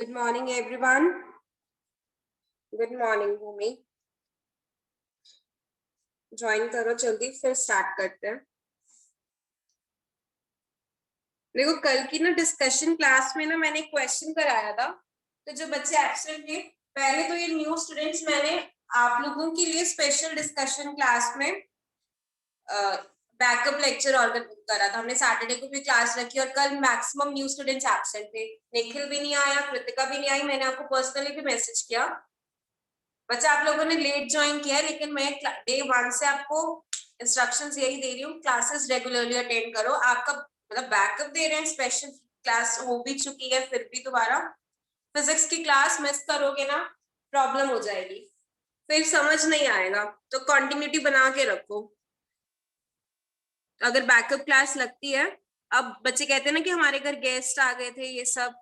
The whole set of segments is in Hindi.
Good morning, everyone. Good morning, भूमि. ज्वाइन करो जल्दी, फिर स्टार्ट करते हैं. देखो, कल की ना डिस्कशन क्लास में ना मैंने क्वेश्चन कराया था. तो जो बच्चे एब्सेंट थे, पहले तो ये न्यू स्टूडेंट्स मैंने आप लोगों के लिए स्पेशल डिस्कशन क्लास में बैकअप लेक्चर ऑर्गन करा था. हमने सैटरडे को भी क्लास रखी और कल मैक्सिमम न्यू स्टूडेंट्स एब्सेंट थे. निखिल भी नहीं आया, कृतिका भी नहीं आई. मैंने आपको पर्सनली भी मैसेज किया. बच्चा आप लोगों ने लेट ज्वाइन किया है, लेकिन मैं डे 1 से आपको इंस्ट्रक्शंस यही दे रही हूँ, क्लासेस रेगुलरली अटेंड करो. आपका मतलब बैकअप दे रहे हैं, स्पेशल क्लास हो भी चुकी है, फिर भी दोबारा फिजिक्स की क्लास मिस करोगे ना, प्रॉब्लम हो जाएगी, फिर समझ नहीं आएगा. तो कंटिन्यूटी बना के रखो. अगर बैकअप क्लास लगती है, अब बच्चे कहते हैं ना कि हमारे घर गेस्ट आ गए थे, ये सब.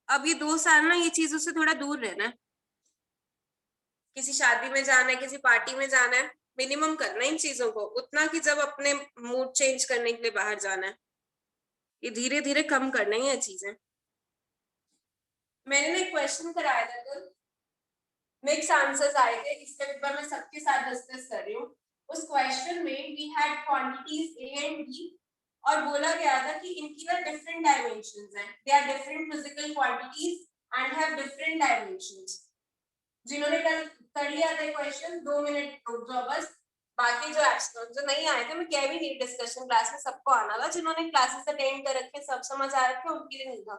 अब ये 2 साल ना ये चीजों से थोड़ा दूर रहना है. किसी शादी में जाना है, किसी पार्टी में जाना है, मिनिमम करना है इन चीजों को, उतना कि जब अपने मूड चेंज करने के लिए बाहर जाना है. ये धीरे धीरे कम करना ही है चीजें. मैंने ना क्वेश्चन कराया था कल, मिक्स आंसर्स आए थे, इसके ऊपर मैं सबके साथ डिस्कस कर रही हूँ. उस क्वेश्चन में we had quantities a and b और बोला गया था कि इनकी ना डिफरेंट डायमेंशंस हैं. They are different physical quantities and have different dimensions. जिन्होंने कल कर लिया था क्वेश्चन, 2 मिनट रुक जाओ बस. बाकी जो नहीं आए थे, मैं कह भी नहीं डिस्कशन क्लास में सबको आना था. जिन्होंने क्लासेस अटेंड कर रखे, सब समझ आ रखे, उनके लिए नहीं था.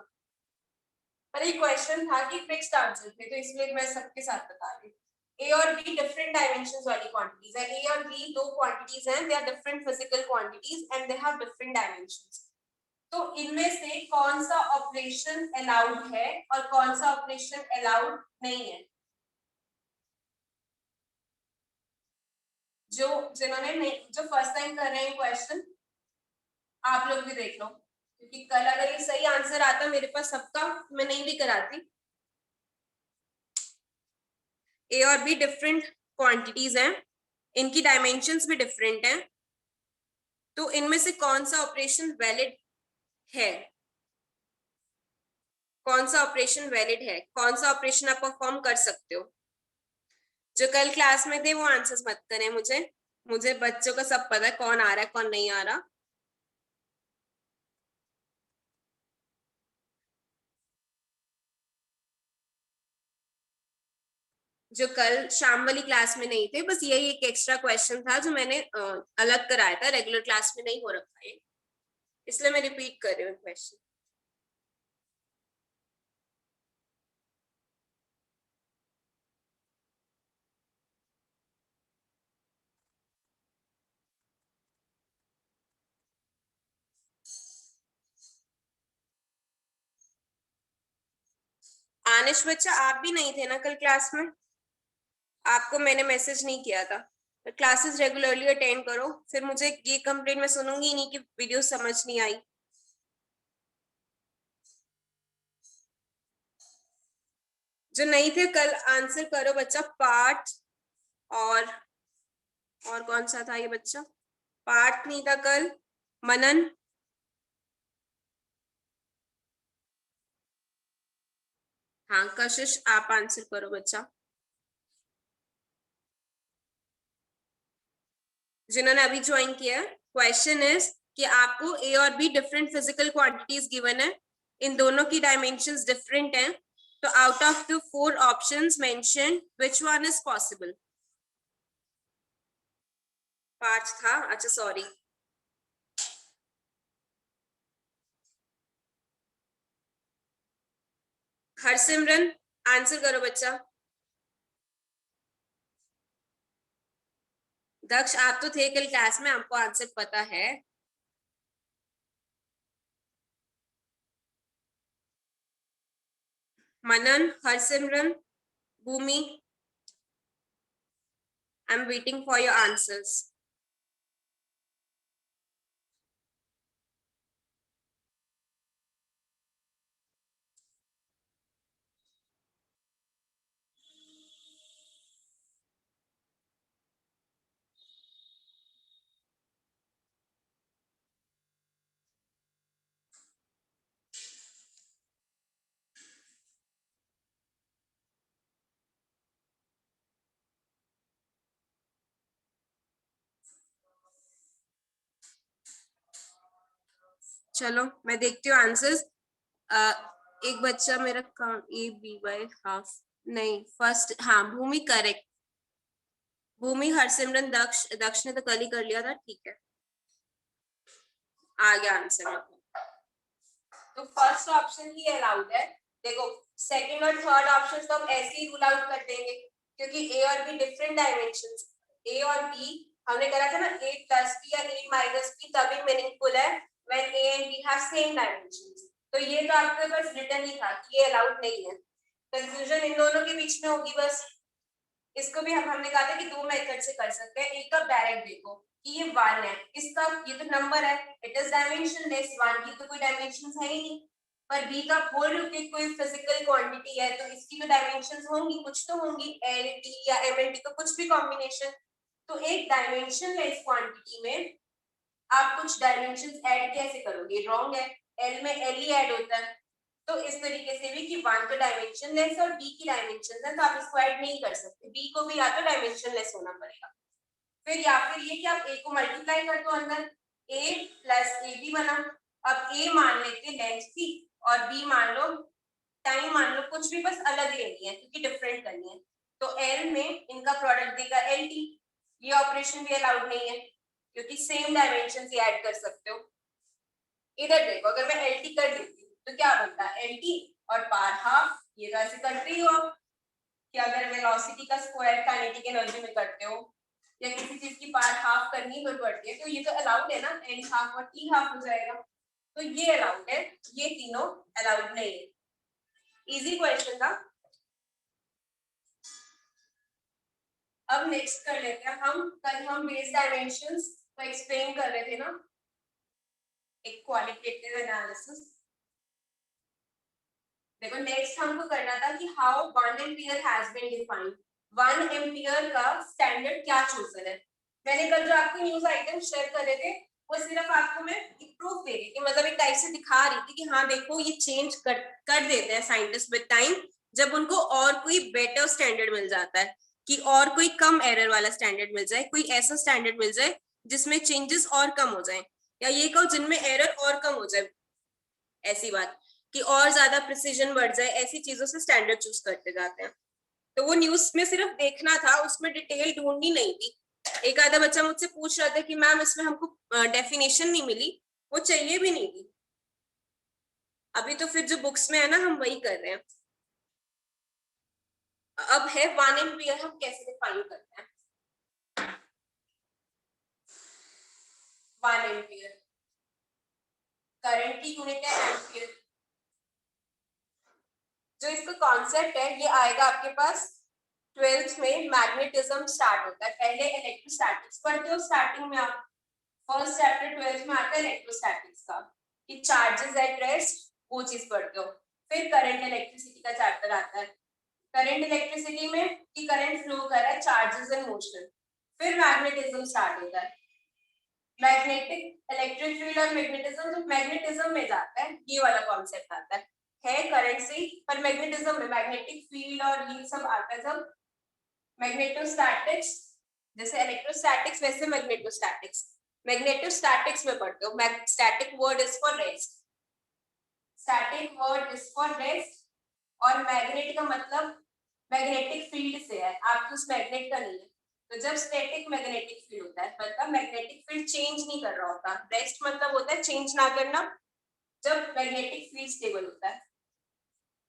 पर ये क्वेश्चन था कि फिक्स्ड आंसर थे, तो इसलिए मैं सबके साथ बता रही हूँ. ए और बी डिफरेंट डायमेंशंस वाली क्वांटिटीज है. ए और बी 2 क्वांटिटीज हैं. They are different physical quantities and they have different dimensions. तो इनमें से कौन सा ऑपरेशन अलाउड है और कौन सा ऑपरेशन अलाउड नहीं है? जिन्होंने नहीं, जो फर्स्ट टाइम कर रहे हैं क्वेश्चन, आप लोग भी देख लो, क्योंकि कल अगर ये सही आंसर आता मेरे पास सबका, मैं नहीं भी कराती. ए और बी डिफरेंट क्वांटिटीज हैं, इनकी डायमेंशंस भी डिफरेंट हैं. तो इनमें से कौन सा ऑपरेशन वैलिड है, कौन सा ऑपरेशन वैलिड है, कौन सा ऑपरेशन आप परफॉर्म कर सकते हो? जो कल क्लास में थे वो आंसर्स मत करें. मुझे बच्चों का सब पता है, कौन आ रहा है कौन नहीं आ रहा. जो कल शाम वाली क्लास में नहीं थे, बस यही एक एक्स्ट्रा क्वेश्चन था जो मैंने अलग कराया था, रेगुलर क्लास में नहीं हो रखा है, इसलिए मैं रिपीट कर रही हूँ क्वेश्चन. आनिश बच्चा, आप भी नहीं थे ना कल क्लास में? आपको मैंने मैसेज नहीं किया था. तो क्लासेस रेगुलरली अटेंड करो, फिर मुझे ये कंप्लेंट मैं सुनूंगी नहीं कि वीडियो समझ नहीं आई. जो नहीं थे कल आंसर करो बच्चा. पार्ट और कौन सा था ये बच्चा? पार्ट नहीं था कल. मनन, हाँ कशिश, आप आंसर करो बच्चा. जिन्होंने अभी ज्वाइन किया है, क्वेश्चन इज कि आपको ए और b different physical quantities given है, इन दोनों की डायमेंशंस डिफरेंट हैं. तो out of the 4 options mention which one is possible? Part था, अच्छा सॉरी. हरसिमरन, आंसर करो बच्चा. दक्ष, आप तो थे कल क्लास में, आपको आंसर पता है. Manan, Harsimran, Bhoomi, I am waiting for your answers. चलो मैं देखती हूँ आंसर्स। एक बच्चा मेरा ए बी बाय हाफ, नहीं फर्स्ट, हाँ भूमि करेक्ट। भूमि, हरसिमरन, दक्ष ने तो कल ही कर लिया था, ठीक है आ गया आंसर। तो फर्स्ट ऑप्शन ही अलाउड है। देखो सेकंड और थर्ड ऑप्शन तो हम ऐसे ही रूल आउट कर देंगे क्योंकि ए और बी डिफरेंट डायमेंशंस। ए और बी हमने करा था ना, ए प्लस बी या ए माइनस बी तभी मीनिंगफुल है when a and b have same dimensions. तो ये तो आपके पास रिटर्न ही था कि ये अलाउड नहीं है। कंफ्यूजन इन दोनों के बीच में होगी बस। इसको भी हमने कहा था कि दो मेथड से कर सकते हैं। एक तो डायरेक्ट देखो कि ये 1 है, इसका ये तो नंबर है, इट इज डायमेंशनलेस, 1 की तो कोई डायमेंशंस है ही नहीं। पर b का होल रूटेड कोई फिजिकल क्वांटिटी है तो इसकी तो डायमेंशंस होंगी, कुछ तो होंगी, l t या m n t तो कुछ भी कॉम्बिनेशन। तो एक डायमेंशनलेस क्वांटिटी में आप कुछ डायमेंशंस ऐड कैसे करोगे? रॉन्ग है, l में l ही ऐड होता है। तो इस तरीके से भी कि 1 तो डायमेंशनलेस और b की डायमेंशन है तो आप इसको ऐड नहीं कर सकते, b को भी या तो डायमेंशनलेस होना पड़ेगा। फिर या फिर ये कि आप a को मल्टीप्लाई कर दो अंदर, a प्लस ए बी बना। अब a मान लेते लेंथ थी और b मान लो टाइम, मान लो कुछ भी, बस अलग लेनी है क्योंकि डिफरेंट करनी है। तो l में इनका प्रोडक्ट देगा lt। ये ऑपरेशन भी अलाउड नहीं है क्योंकि सेम डायमेंशन ही ऐड कर सकते हो। इधर देखो अगर मैं lt कर देती हूँ तो क्या बनता है, lt और पार हाफ। ये तो ऐसे करते ही हो कि अगर वेलोसिटी का स्क्वायर काइनेटिक एनर्जी में करते हो या किसी चीज की पार हाफ करनी पड़ती है तो ये तो अलाउड है ना, एन हाफ और टी हाफ हो जाएगा। तो ये अलाउड है, ये तीनों अलाउड नहीं है। इजी क्वेश्चन था। अब नेक्स्ट कर लेते हैं हम। कल हम बेस डायमेंशंस को एक्सप्लेन कर रहे थे ना, एक क्वालिटेटिव एनालिसिस। देखो नेक्स्ट हमको करना था कि how 1 ampere has been defined. 1 ampere का स्टैंडर्ड क्या चूजन है। मैंने कल जो आपको न्यूज आइटम शेयर कर रहे थे वो सिर्फ आपको मैं एक प्रूफ दे रही थी, मतलब एक टाइप से दिखा रही थी कि हाँ देखो ये चेंज कर देते हैं साइंटिस्ट विद टाइम, जब उनको और कोई बेटर स्टैंडर्ड मिल जाता है, कि और कोई कम एरर वाला स्टैंडर्ड मिल जाए, कोई ऐसा स्टैंडर्ड मिल जाए जिसमें चेंजेस और कम हो जाए, या ये कहो जिनमें एरर और कम हो जाए, ऐसी बात कि और ज्यादा प्रिसीजन बढ़ जाए, ऐसी चीजों से स्टैंडर्ड चूज करते जाते हैं। तो वो न्यूज में सिर्फ देखना था, उसमें डिटेल ढूंढनी नहीं थी। एक आधा बच्चा मुझसे पूछ रहा था कि मैम इसमें हमको डेफिनेशन नहीं मिली, वो चाहिए भी नहीं थी। अभी तो फिर जो बुक्स में है ना हम वही कर रहे हैं। अब है 1 एम्पियर, हम कैसे डिफाइन करते हैं 1 एम्पियर। करंट की यूनिट है एम्पियर। जो इसका कॉन्सेप्ट है ये आएगा आपके पास 12th में, मैग्नेटिज्म स्टार्ट होता है। पहले इलेक्ट्रोस्टैटिक्स पढ़ते हो स्टार्टिंग में आप, फर्स्ट चैप्टर 12th में आता है इलेक्ट्रोस्टैटिक्स का, कि चार्जेस एट रेस्ट, वो चीज पढ़ते हो। फिर करंट इलेक्ट्रिसिटी का चैप्टर आता है। करंट इलेक्ट्रिसिटी में कि करंट फ्लो कर रहा है, चार्जेस इन मोशन। फिर मैग्नेटिज्म स्टार्ट होता है। मैग्नेटिक इलेक्ट्रिक फील्ड और मैग्नेटिज्म, जो मैग्नेटिज्म में जाता है ये वाला कॉन्सेप्ट आता है करंट से, पर मैग्नेटिज्म में मैग्नेटिक फील्ड और ये सब आता है जब मैग्नेटोस्टैटिक्स, जैसे इलेक्ट्रोस्टैटिक्स वैसे मैग्नेटोस्टैटिक्स। मैग्नेटोस्टैटिक्स में पढ़ते हो, static word is for rest, static word is for rest. और मैग्नेट का मतलब मैग्नेटिक फील्ड से है, आपको उस मैग्नेट का नहीं है। तो जब स्टैटिक मैग्नेटिक फील्ड होता है मतलब मैग्नेटिक फील्ड चेंज नहीं कर रहा होता, रेस्ट मतलब होता है चेंज ना करना, जब मैग्नेटिक फील्ड स्टेबल होता है।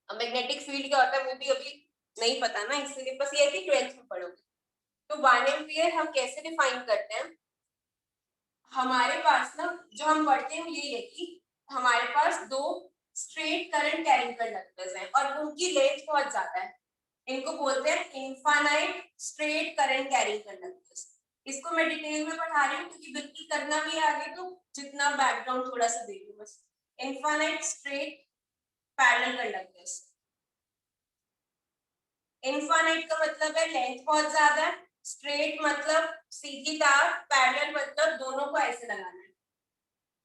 अब मैग्नेटिक फील्ड क्या होता है वो भी अभी नहीं पता ना, इसलिए बस ये है कि 12th में पढ़ोगे। तो 1 एम्पियर हम कैसे डिफाइन करते हैं, हमारे पास ना जो हम पढ़ते हैं ये है कि हमारे पास दो स्ट्रेट करंट कैरिंग कंडक्टर्स हैं और उनकी लेंथ बहुत ज्यादा है, इनको बोलते हैं infinite straight current carrying conductors. इसको मैं डिटेल में पढ़ा रही हूँ क्योंकि बिल्कुल करना भी है आगे, तो जितना बैकग्राउंड थोड़ा सा दे दूं बस। Infinite straight parallel conductors, infinite का मतलब है लेंथ बहुत ज्यादा है, स्ट्रेट मतलब सीधी तार, पैरेलल मतलब दोनों को ऐसे लगाना है,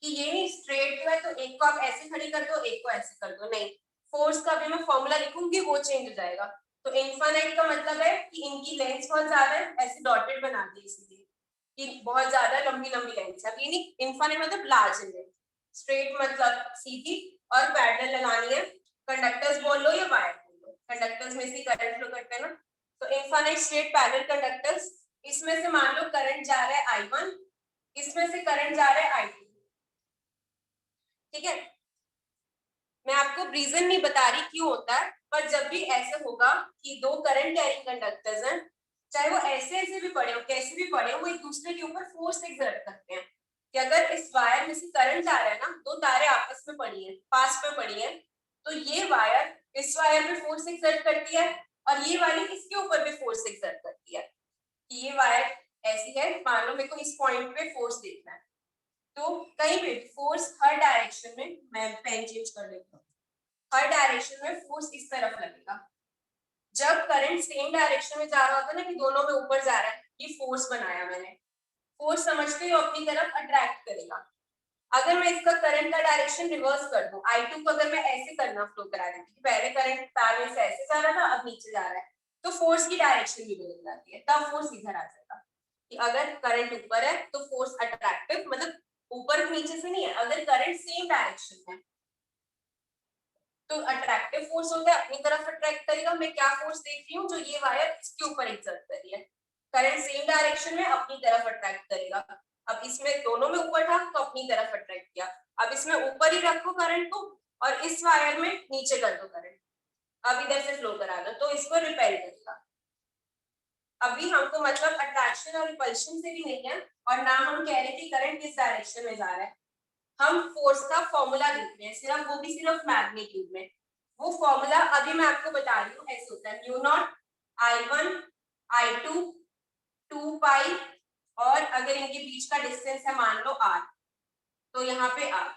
कि ये नहीं स्ट्रेट जो है तो एक को आप ऐसे खड़ी कर दो एक को ऐसे कर दो, नहीं। फोर्स का भी मैं फॉर्मूला लिखूंगी वो चेंज हो जाएगा। तो इनफाइनाइट का मतलब है कि इनकी लेंथ बहुत ज्यादा है, ऐसे डॉटेड बना दी इसलिए कि बहुत ज्यादा लंबी लंबी लेंथ है। अब ये नहीं इनफाइनाइट मतलब लार्ज इन लेंथ, स्ट्रेट मतलब सीधी, और पैरेलल लगानी है। कंडक्टर्स बोल लो या वायर बोल लो, कंडक्टर्स में से करंट फ्लो करते हैं ना। तो इनफाइनाइट स्ट्रेट पैरेलल कंडक्टर्स, इसमें से मान लो करंट जा रहा है I1, इसमें से करंट जा रहा है I2, ठीक है। मैं आपको रीजन नहीं बता रही क्यों होता है, पर जब भी ऐसे होगा कि दो करंट कैरिंग कंडक्टर्स हैं, चाहे वो ऐसे भी पड़े हो, कैसे भी पड़े हो, वो एक दूसरे के ऊपर फोर्स एक्सर्ट करते हैं। कि अगर इस वायर में से करंट जा रहा है ना, दो तारे आपस में पड़ी है, पास में पड़ी है, तो ये वायर इस वायर में फोर्स एक्सर्ट करती है, और ये वाली इसके ऊपर भी फोर्स एक्सर्ट करती है। कि ये वायर ऐसी है, मान लो मेरे को इस पॉइंट पे फोर्स देखना है, तो कहीं भी फोर्स हर डायरेक्शन में, मैं पेन चेंज कर लेता हूँ, हर डायरेक्शन में फोर्स इस तरफ लगेगा। जब करंट सेम डायरेक्शन में जा रहा होता है ना, कि दोनों में ऊपर जा रहा है, ये फोर्स बनाया मैंने, फोर्स समझते ही अपनी तरफ अट्रैक्ट करेगा। अगर मैं इसका करंट का डायरेक्शन रिवर्स कर दूं, I2 को अगर मैं ऐसे करना फ्लो करा देती हूँ, पहले करंट तार में से ऐसे जा रहा था, अब नीचे जा रहा है, तो फोर्स की डायरेक्शन भी बदल जाती है, तब फोर्स इधर आ जाएगा। कि अगर करंट ऊपर है तो फोर्स अट्रैक्टिव, मतलब ऊपर नीचे से नहीं है, अगर करंट सेम डायरेक्शन में तो अट्रैक्टिव फोर्स होता है, अपनी तरफ अट्रैक्ट करेगा। मैं क्या फोर्स देख रही हूँ, जो ये वायर इसके ऊपर एक्सर्ट कर रही है, करंट सेम डायरेक्शन में अपनी तरफ अट्रैक्ट करेगा। अब इसमें दोनों में ऊपर था तो अपनी तरफ अट्रैक्ट किया, अब इसमें ऊपर ही रखो करंट को, और इस वायर में नीचे कर दो करंट, अब इधर से फ्लो करा दो, तो इसको रिपेल करेगा। अभी हमको मतलब अट्रैक्शन और रिपल्शन से भी नहीं है, और ना हम कह रहे कि करंट किस डायरेक्शन में जा रहा है, हम फोर्स का फॉर्मूला देख रहे हैं, सिर्फ वो भी सिर्फ मैग्नीट्यूड में। वो फॉर्मूला अभी मैं आपको बता रही हूँ, ऐसे होता है म्यू नॉट I1 I2 2 पाई, और अगर इनके बीच का डिस्टेंस है मान लो r, तो यहाँ पे r,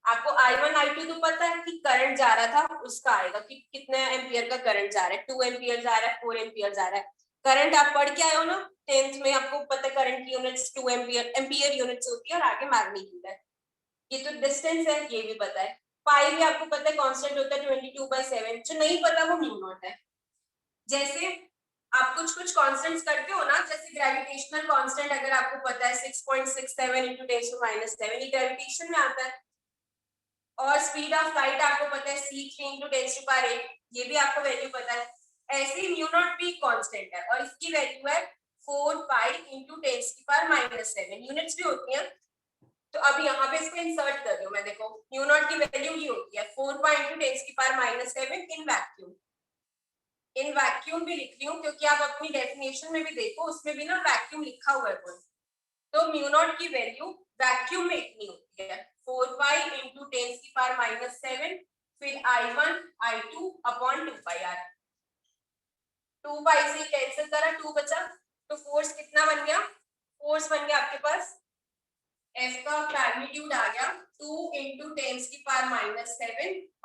आपको I1 I2 तो पता है कि करंट जा रहा था उसका आएगा कि कितने एम्पियर का करंट जा रहा है, 2 एम्पियर जा रहा है, 4 एम्पियर जा रहा है। करंट आप पढ़ के आए हो ना 10th में, आपको पता है करंट की यूनिट्स 2 एम्पियर, एम्पियर यूनिट्स होती है, और आगे मैग्नीट्यूड है। ये तो डिस्टेंस है, ये भी पता है। पाई भी आपको पता है कांस्टेंट होता है 22/7, जो नहीं पता वो म्यू नॉट है। जैसे आप कुछ कुछ कांस्टेंट्स करते हो ना, जैसे ग्रेविटेशनल कांस्टेंट अगर आपको पता है 6.67 × 10⁻⁷, ये ग्रेविटेशन में आता है। और स्पीड ऑफ लाइट आपको पता है c3 × 10⁸, ये भी आपको वैल्यू पता है। ऐसे ही म्यू नॉट भी कांस्टेंट है, और इसकी वैल्यू है 4 पाई × 10⁻⁷, यूनिट्स भी होती हैं। तो अब यहाँ पे इसको इंसर्ट कर रही हूँ मैं, देखो म्यू नॉट की वैल्यू ये होती है 4 पाई × 10⁻⁷ इन वैक्यूम। इन वैक्यूम भी लिख रही हूँ क्योंकि आप अपनी डेफिनेशन में भी देखो, उसमें भी ना वैक्यूम लिखा हुआ है कोई। तो म्यू नॉट की वैल्यू वैक्यूम में इतनी होती है 4 पाई × 10⁻⁷, फिर I1 I2 अपॉन 2 पाई r। 2 पाई से कैंसिल करा, 2 बचा, तो फोर्स कितना बन गया, फोर्स बन गया आपके पास F का मैग्नीट्यूड आ गया 2 × 10⁻⁷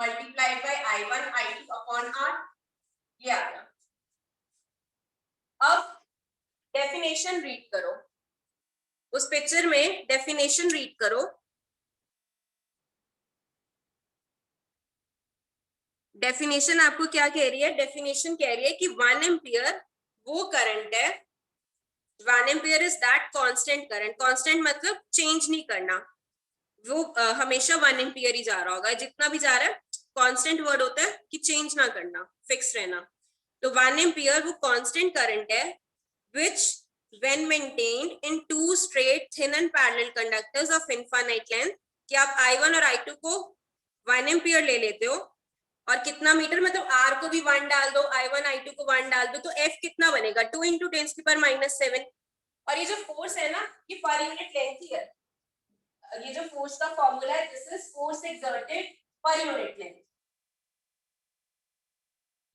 multiplied by I1 I2 upon r, ये आ गया। अब डेफिनेशन रीड करो, उस पिक्चर में डेफिनेशन रीड करो। डेफिनेशन आपको क्या कह रही है, डेफिनेशन कह रही है कि 1 एम्पियर वो करंट है, 1 ampere is that constant current, constant मतलब चेंज नहीं करना, वो हमेशा 1 एम्पियर ही जा रहा होगा, जितना भी जा रहा है। कांस्टेंट वर्ड होता है कि चेंज ना करना, फिक्स रहना। तो 1 एम्पियर वो कांस्टेंट करंट है which when maintained in two straight thin and parallel conductors of infinite length, कि आप I1 और I2 को 1 एम्पियर ले लेते हो, और कितना मीटर, मतलब R को भी 1 डाल दो, I1 I2 को 1 डाल दो, तो F कितना बनेगा 2 × 10⁻⁷। और ये जो फोर्स है ना, ये पर यूनिट लेंथ ही है। ये जो फोर्स का फॉर्मूला है, दिस इज फोर्स एक्सर्टेड पर यूनिट लेंथ।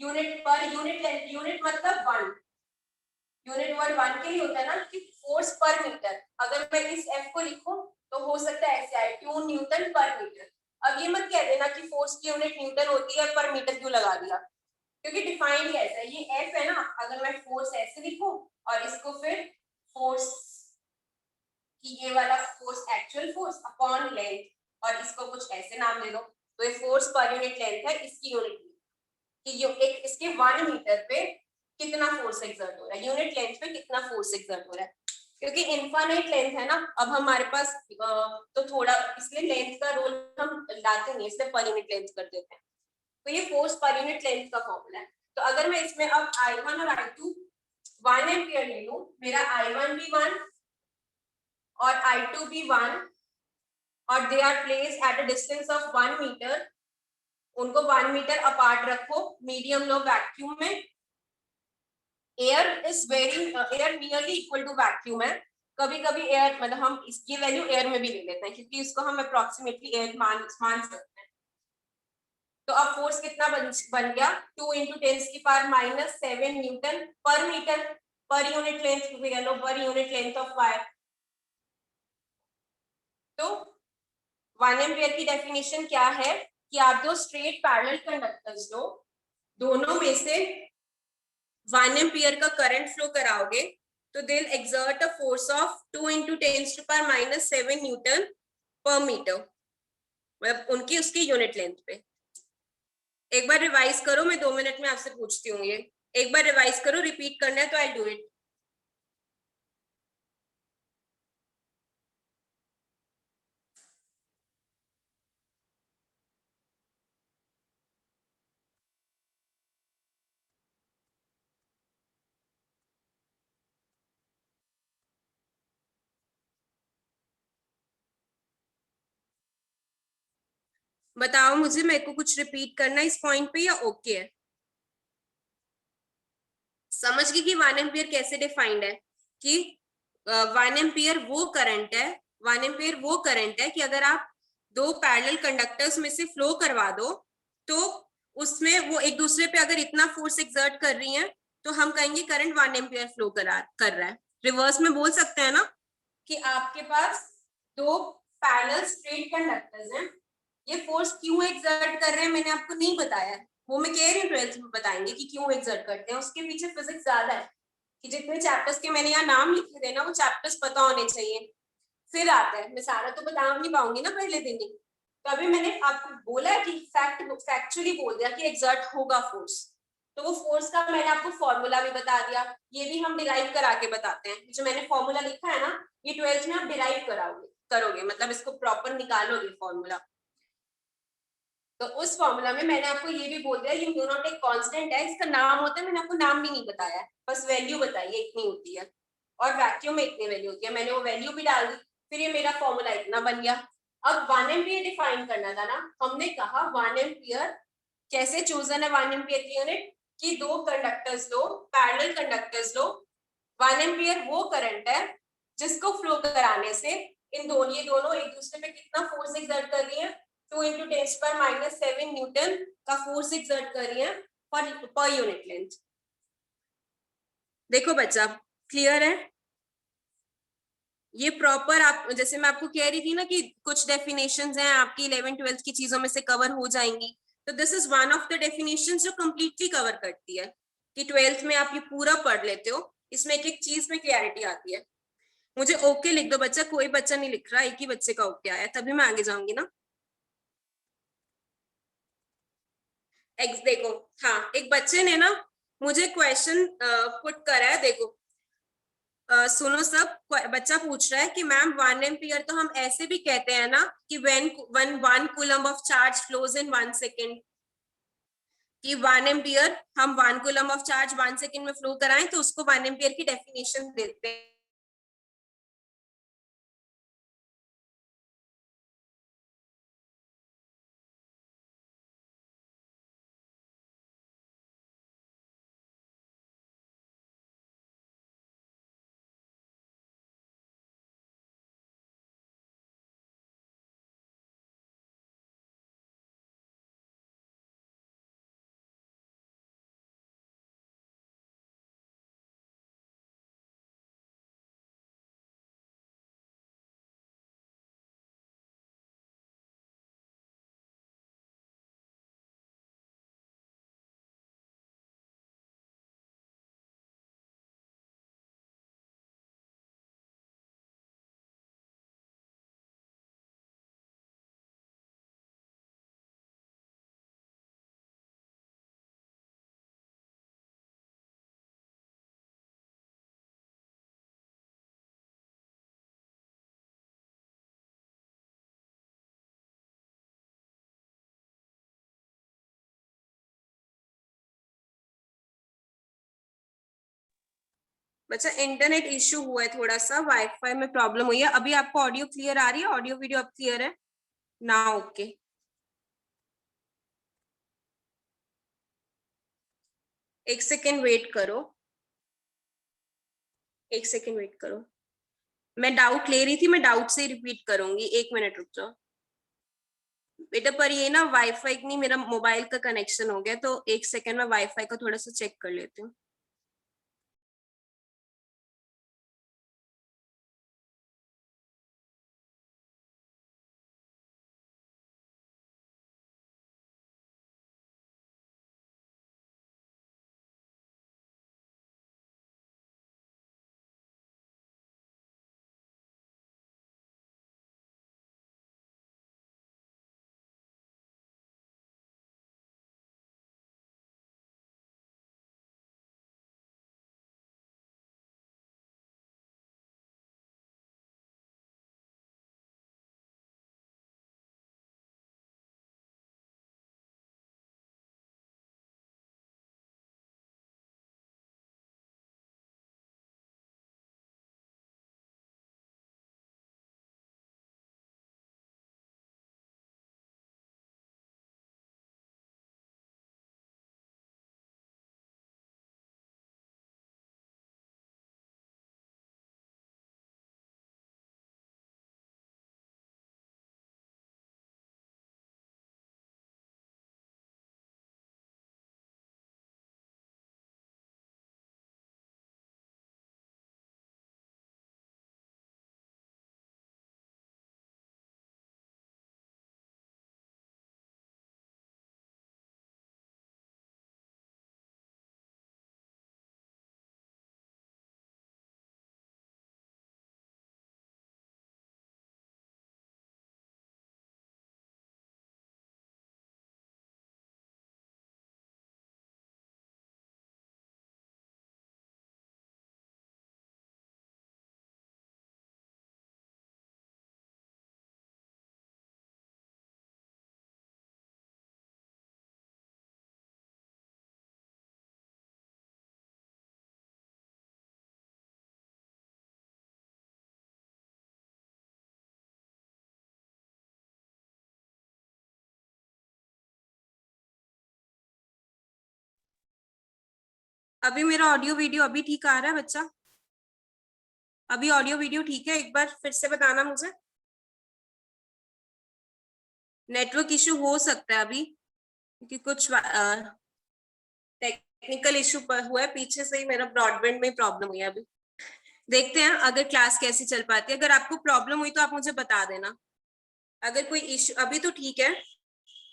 यूनिट पर यूनिट लेंथ, यूनिट मतलब 1, यूनिट वर्ड 1 के लिए होता है ना कि फोर्स पर मीटर। अगर मैं इस F को लिखूं तो हो सकता है ऐसे आए 2 न्यूटन पर मीटर। अब ये मत कह देना कि फोर्स की यूनिट न्यूटन होती है, पर मीटर क्यों लगा दिया, क्योंकि डिफाइंड कैसा है, ये F है ना, अगर मैं फोर्स ऐसे लिखूं और इसको फिर फोर्स कि ये वाला force actual force upon length, और इसको कुछ ऐसे नाम दे दो, तो ये फोर्स पर यूनिट लेंथ है, इसकी यूनिट कि ये एक इसके 1 मीटर पे कितना फोर्स एक्सर्ट हो रहा है, यूनिट लेंथ पे कितना फोर्स एक्सर्ट हो रहा है। क्योंकि इनफाइनाइट लेंथ है ना, अब हमारे पास तो थोड़ा इसलिए लेंथ का रोल हम लाते नहीं, इसलिए पर यूनिट लेंथ कर देते हैं। तो ये फोर्स पर यूनिट लेंथ का फॉर्मूला है। तो अगर मैं इसमें अब I1 और I2 1 एम्पियर ले लूं, मेरा I1 भी 1 और I2 भी 1 और they are placed at a distance of 1 metre, उनको 1 मीटर अपार्ट रखो मीडियम लो वैक्यूम में। Air is very air nearly equal to vacuum है, कभी कभी एयर मतलब हम इसकी वैल्यू एयर में भी ले लेते हैं क्योंकि इसको हम अप्रोक्सीमेटली एयर मान सकते हैं। तो अब फोर्स कितना बन गया 2 इंटू 10⁻⁻7 newton per metre per unit length, per unit length of wire. तो 1 एम्पियर की डेफिनेशन क्या है कि आप दो स्ट्रेट पैरेलल कंडक्टर्स लो, दोनों में से 1 एम्पियर का करंट फ्लो कराओगे तो they will exert a force of 2 इंटू 10⁻⁻7 न्यूटन पर मीटर, मतलब उनकी उसकी यूनिट लेंथ पे। एक बार रिवाइज करो, मैं 2 मिनट में आपसे पूछती हूँ ये, एक बार रिवाइज करो, रिपीट करना है तो आई डू इट। बताओ मुझे, मेरे को कुछ रिपीट करना है इस पॉइंट पे या ओके है? समझ गई कि 1 एम्पियर कैसे डिफाइंड है कि 1 एम्पियर वो करंट है, 1 एम्पियर वो करंट है कि अगर आप दो पैरेलल कंडक्टर्स में से फ्लो करवा दो तो उसमें वो एक दूसरे पे अगर इतना फोर्स एक्सर्ट कर रही हैं तो हम कहेंगे करंट 1 एम्पियर फ्लो कर रहा है। रिवर्स में बोल सकते हैं ना कि आपके पास दो पैरेलल स्ट्रेट कंडक्टर्स हैं, ये फोर्स क्यों एक्सर्ट कर रहे हैं मैंने आपको नहीं बताया, वो मैं कह रही हूँ 12th में बताएंगे कि क्यों एक्सर्ट करते हैं, उसके पीछे फिजिक्स ज्यादा है कि जितने चैप्टर्स के मैंने यहाँ नाम लिखे थे ना वो चैप्टर्स पता होने चाहिए। फिर आता है, मैं सारा तो बता नहीं पाऊंगी ना पहले दिन ही, तो अभी मैंने आपको बोला है कि फैक्चुअली बोल दिया कि एक्सर्ट होगा फोर्स, तो वो फोर्स का मैंने आपको फॉर्मूला भी बता दिया, ये भी हम डिराइव करा के बताते हैं, जो मैंने फॉर्मूला लिखा है ना ये 12th में आप डिराइव करोगे, मतलब इसको प्रॉपर निकालोगे फॉर्मूला। तो उस फॉर्मूला में मैंने आपको ये भी बोल दिया ये म्यू नॉट एक कांस्टेंट है, इसका नाम होता है, मैंने आपको नाम भी नहीं बताया, बस वैल्यू बताई है इतनी होती है और वैक्यूम में इतनी वैल्यू होती है, मैंने वो वैल्यू भी डाल दी, फिर ये मेरा फॉर्मूला इतना बन गया। अब 1 एम्पियर डिफाइन करना था ना, हमने कहा 1 एम्पियर कैसे चूजन है 1 एम्पियर की यूनिट कि दो कंडक्टर्स लो, पैरेलल कंडक्टर्स लो, 1 एम्पियर वो करंट है जिसको फ्लो कराने से इन दोनों ये दोनों एक दूसरे पे कितना फोर्स एक्सर्ट कर रही है 2 इंटू 10⁻⁻7 न्यूटन का फोर्स एक्सर्ट कर रही है पर यूनिट लेंथ। देखो बच्चा क्लियर है ये प्रॉपर, आप जैसे मैं आपको कह रही थी ना कि कुछ डेफिनेशंस हैं आपकी 11th 12th की चीजों में से कवर हो जाएंगी, तो this is one of the definitions जो कंप्लीटली कवर करती है कि 12th में आप ये पूरा पढ़ लेते हो, इसमें एक एक चीज में क्लैरिटी आती है। मुझे ओके लिख दो बच्चा, कोई बच्चा नहीं लिख रहा, एक ही बच्चे का ओके आया, तभी मैं आगे जाऊंगी ना। एक्स देखो, हाँ एक बच्चे ने ना मुझे क्वेश्चन पुट करा है, देखो सुनो सब, बच्चा पूछ रहा है कि मैम 1 एम्पियर तो हम ऐसे भी कहते हैं ना कि when 1 coulomb of charge flows in 1 second, कि 1 एम्पियर हम 1 कूलम ऑफ चार्ज 1 सेकेंड में फ्लो कराएं तो उसको 1 एम्पियर की डेफिनेशन देते हैं। बच्चा इंटरनेट इश्यू हुआ है थोड़ा सा, वाईफाई में प्रॉब्लम हुई है। अभी आपको ऑडियो क्लियर आ रही है? ऑडियो वीडियो अब क्लियर है ना? ओके, एक सेकेंड वेट करो, एक सेकेंड वेट करो। मैं डाउट ले रही थी, मैं डाउट से रिपीट करूंगी, 1 मिनट रुक जाओ बेटा। पर ये ना वाईफाई नहीं, मेरा मोबाइल का कनेक्शन हो गया, तो 1 सेकेंड में वाईफाई को थोड़ा सा चेक कर लेती हूँ। अभी मेरा ऑडियो वीडियो अभी ठीक आ रहा है बच्चा? अभी ऑडियो वीडियो ठीक है? एक बार फिर से बताना मुझे। नेटवर्क इश्यू हो सकता है अभी, क्योंकि कुछ टेक्निकल इश्यू हुआ है पीछे से ही, मेरा ब्रॉडबैंड में प्रॉब्लम हुई है अभी। देखते हैं अगर क्लास कैसी चल पाती है। अगर आपको प्रॉब्लम हुई तो आप मुझे बता देना। अगर कोई इश्यू, अभी तो ठीक है,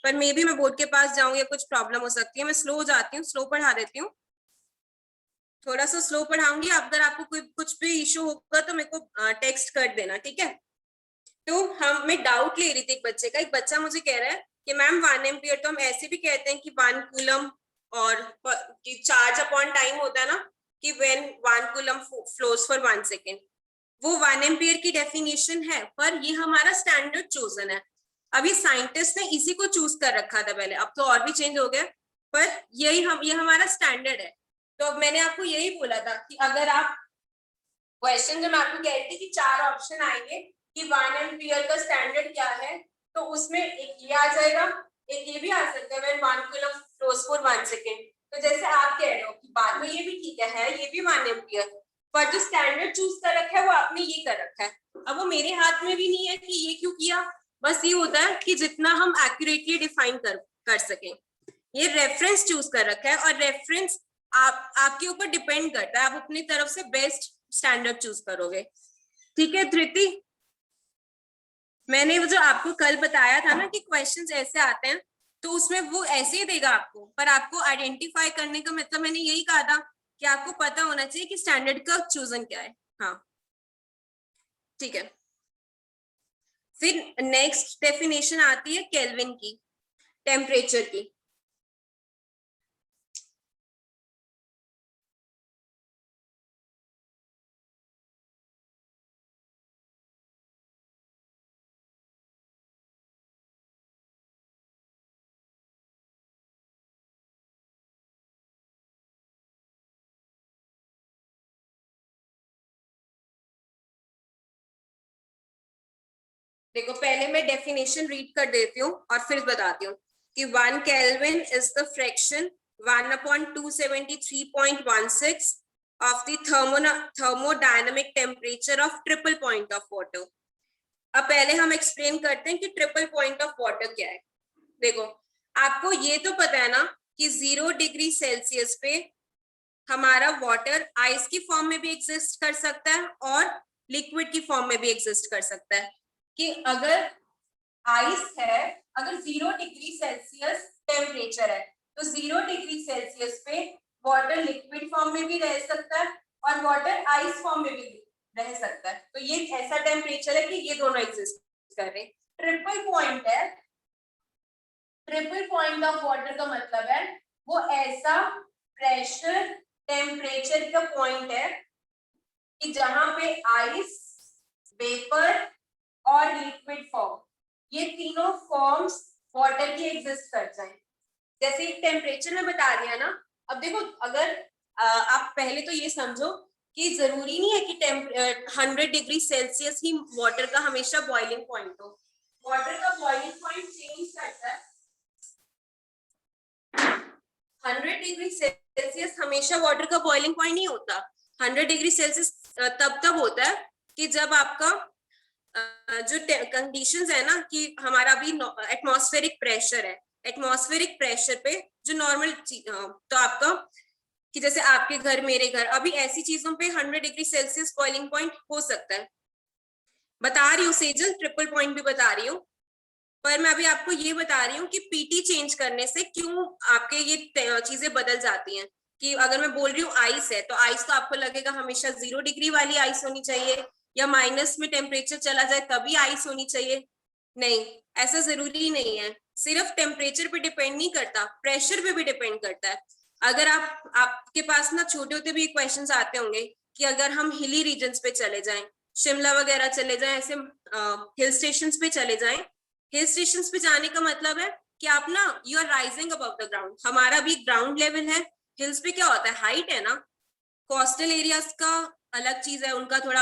पर मे बी मैं बोर्ड के पास जाऊं या कुछ प्रॉब्लम हो सकती है। मैं स्लो हो जाती हूँ, स्लो पढ़ा देती हूँ, थोड़ा सा स्लो पढ़ाऊंगी। अगर आपको कोई कुछ भी इश्यू होगा तो मेरे को टेक्स्ट कर देना, ठीक है? तो मैं डाउट ले रही थी एक बच्चे का। एक बच्चा मुझे कह रहा है कि मैम 1 एम्पियर तो हम ऐसे भी कहते हैं कि 1 कूलम, और चार्ज अपॉन टाइम होता है ना, कि when 1 coulomb flows for 1 second, वो 1 एम्पियर की डेफिनेशन है, पर ये हमारा स्टैंडर्ड चोजन है। अभी साइंटिस्ट ने इसी को चूज कर रखा था पहले, अब तो और भी चेंज हो गया, पर ये हमारा स्टैंडर्ड है। तो अब मैंने आपको यही बोला था कि अगर आप क्वेश्चन, जब मैं आपको कह रही थी कि 4 ऑप्शन आएंगे कि 1 एम्पियर का स्टैंडर्ड क्या है, तो उसमें एक ये आ जाएगा, एक ये भी आ सकता है, when 1 coulomb flows for 1 second. तो जैसे आप कह रहे हो कि बाद में ये भी ठीक है ये भी 1 एम्पियर, पर जो स्टैंडर्ड चूज कर रखा है वो आपने ये कर रखा है। अब वो मेरे हाथ में भी नहीं है कि ये क्यों किया। बस ये होता है कि जितना हम एक्यूरेटली डिफाइन कर सकें। ये रेफरेंस चूज कर रखा है, और रेफरेंस आपके ऊपर डिपेंड करता है, आप अपनी तरफ से बेस्ट स्टैंडर्ड चूज करोगे। ठीक है धृति? मैंने वो जो आपको कल बताया था ना कि क्वेश्चंस ऐसे आते हैं, तो उसमें वो ऐसे ही देगा आपको, पर आपको आइडेंटिफाई करने का मतलब मैंने यही कहा था कि आपको पता होना चाहिए कि स्टैंडर्ड का चूजन क्या है। हाँ ठीक है। फिर नेक्स्ट डेफिनेशन आती है केल्विन की, टेम्परेचर की। देखो पहले मैं डेफिनेशन रीड कर देती हूँ और फिर बताती हूँ कि 1 kelvin is the fraction 1/273.16 of the thermodynamic temperature of triple point of water. अब पहले हम एक्सप्लेन करते हैं कि ट्रिपल पॉइंट ऑफ वाटर क्या है। देखो आपको ये तो पता है ना कि 0 डिग्री सेल्सियस पे हमारा वाटर आइस की फॉर्म में भी एग्जिस्ट कर सकता है और लिक्विड की फॉर्म में भी एग्जिस्ट कर सकता है। कि अगर आइस है, अगर 0 डिग्री सेल्सियस टेम्परेचर है तो 0 डिग्री सेल्सियस पे वाटर लिक्विड फॉर्म में भी रह सकता है और वाटर आइस फॉर्म में भी रह सकता है। तो ये ऐसा टेम्परेचर है कि ये दोनों एग्जिस्ट कर रहे हैं। ट्रिपल पॉइंट है, ट्रिपल पॉइंट ऑफ वाटर का मतलब है वो ऐसा प्रेशर टेम्परेचर का पॉइंट है कि जहां पे आइस, वेपर और लिक्विड फॉर्म, ये तीनों फॉर्म्स वाटर की एग्जिस्ट कर जाएं। जैसे एक टेम्परेचर में बता दिया ना। अब देखो अगर आप पहले तो ये समझो कि जरूरी नहीं है कि 100 डिग्री सेल्सियस ही वाटर का हमेशा बॉइलिंग पॉइंट हो। वाटर का बॉइलिंग पॉइंट चेंज करता है। 100 डिग्री सेल्सियस हमेशा वाटर का बॉइलिंग पॉइंट नहीं होता। 100 डिग्री सेल्सियस तब होता है कि जब आपका जो कंडीशंस है ना कि हमारा भी एटमॉस्फेरिक प्रेशर है, एटमॉस्फेरिक प्रेशर पे जो नॉर्मल तो आपका कि जैसे आपके घर, मेरे घर, अभी ऐसी चीजों पे 100 डिग्री सेल्सियस बॉइलिंग पॉइंट हो सकता है। बता रही हूँ सेजल, ट्रिपल पॉइंट भी बता रही हूँ, पर मैं अभी आपको ये बता रही हूँ कि पीटी चेंज करने से क्यों आपके ये चीजें बदल जाती हैं। कि अगर मैं बोल रही हूँ आइस है तो आइस तो आपको लगेगा हमेशा 0 डिग्री वाली आइस होनी चाहिए या माइनस में टेम्परेचर चला जाए तभी आइस होनी चाहिए। नहीं, ऐसा जरूरी नहीं है। सिर्फ टेम्परेचर पे डिपेंड नहीं करता, प्रेशर पे भी डिपेंड करता है। अगर आपके पास ना छोटे होते भी क्वेश्चंस आते होंगे कि अगर हम हिली रीजन्स पे चले जाएं, शिमला वगैरह चले जाएं, ऐसे हिल स्टेशंस पे चले जाएं। हिल स्टेशंस पे जाने का मतलब है कि आप ना you are rising above the ground. हमारा भी ग्राउंड लेवल है, हिल्स पे क्या होता है हाइट है ना। कोस्टल एरियाज का अलग चीज है, उनका थोड़ा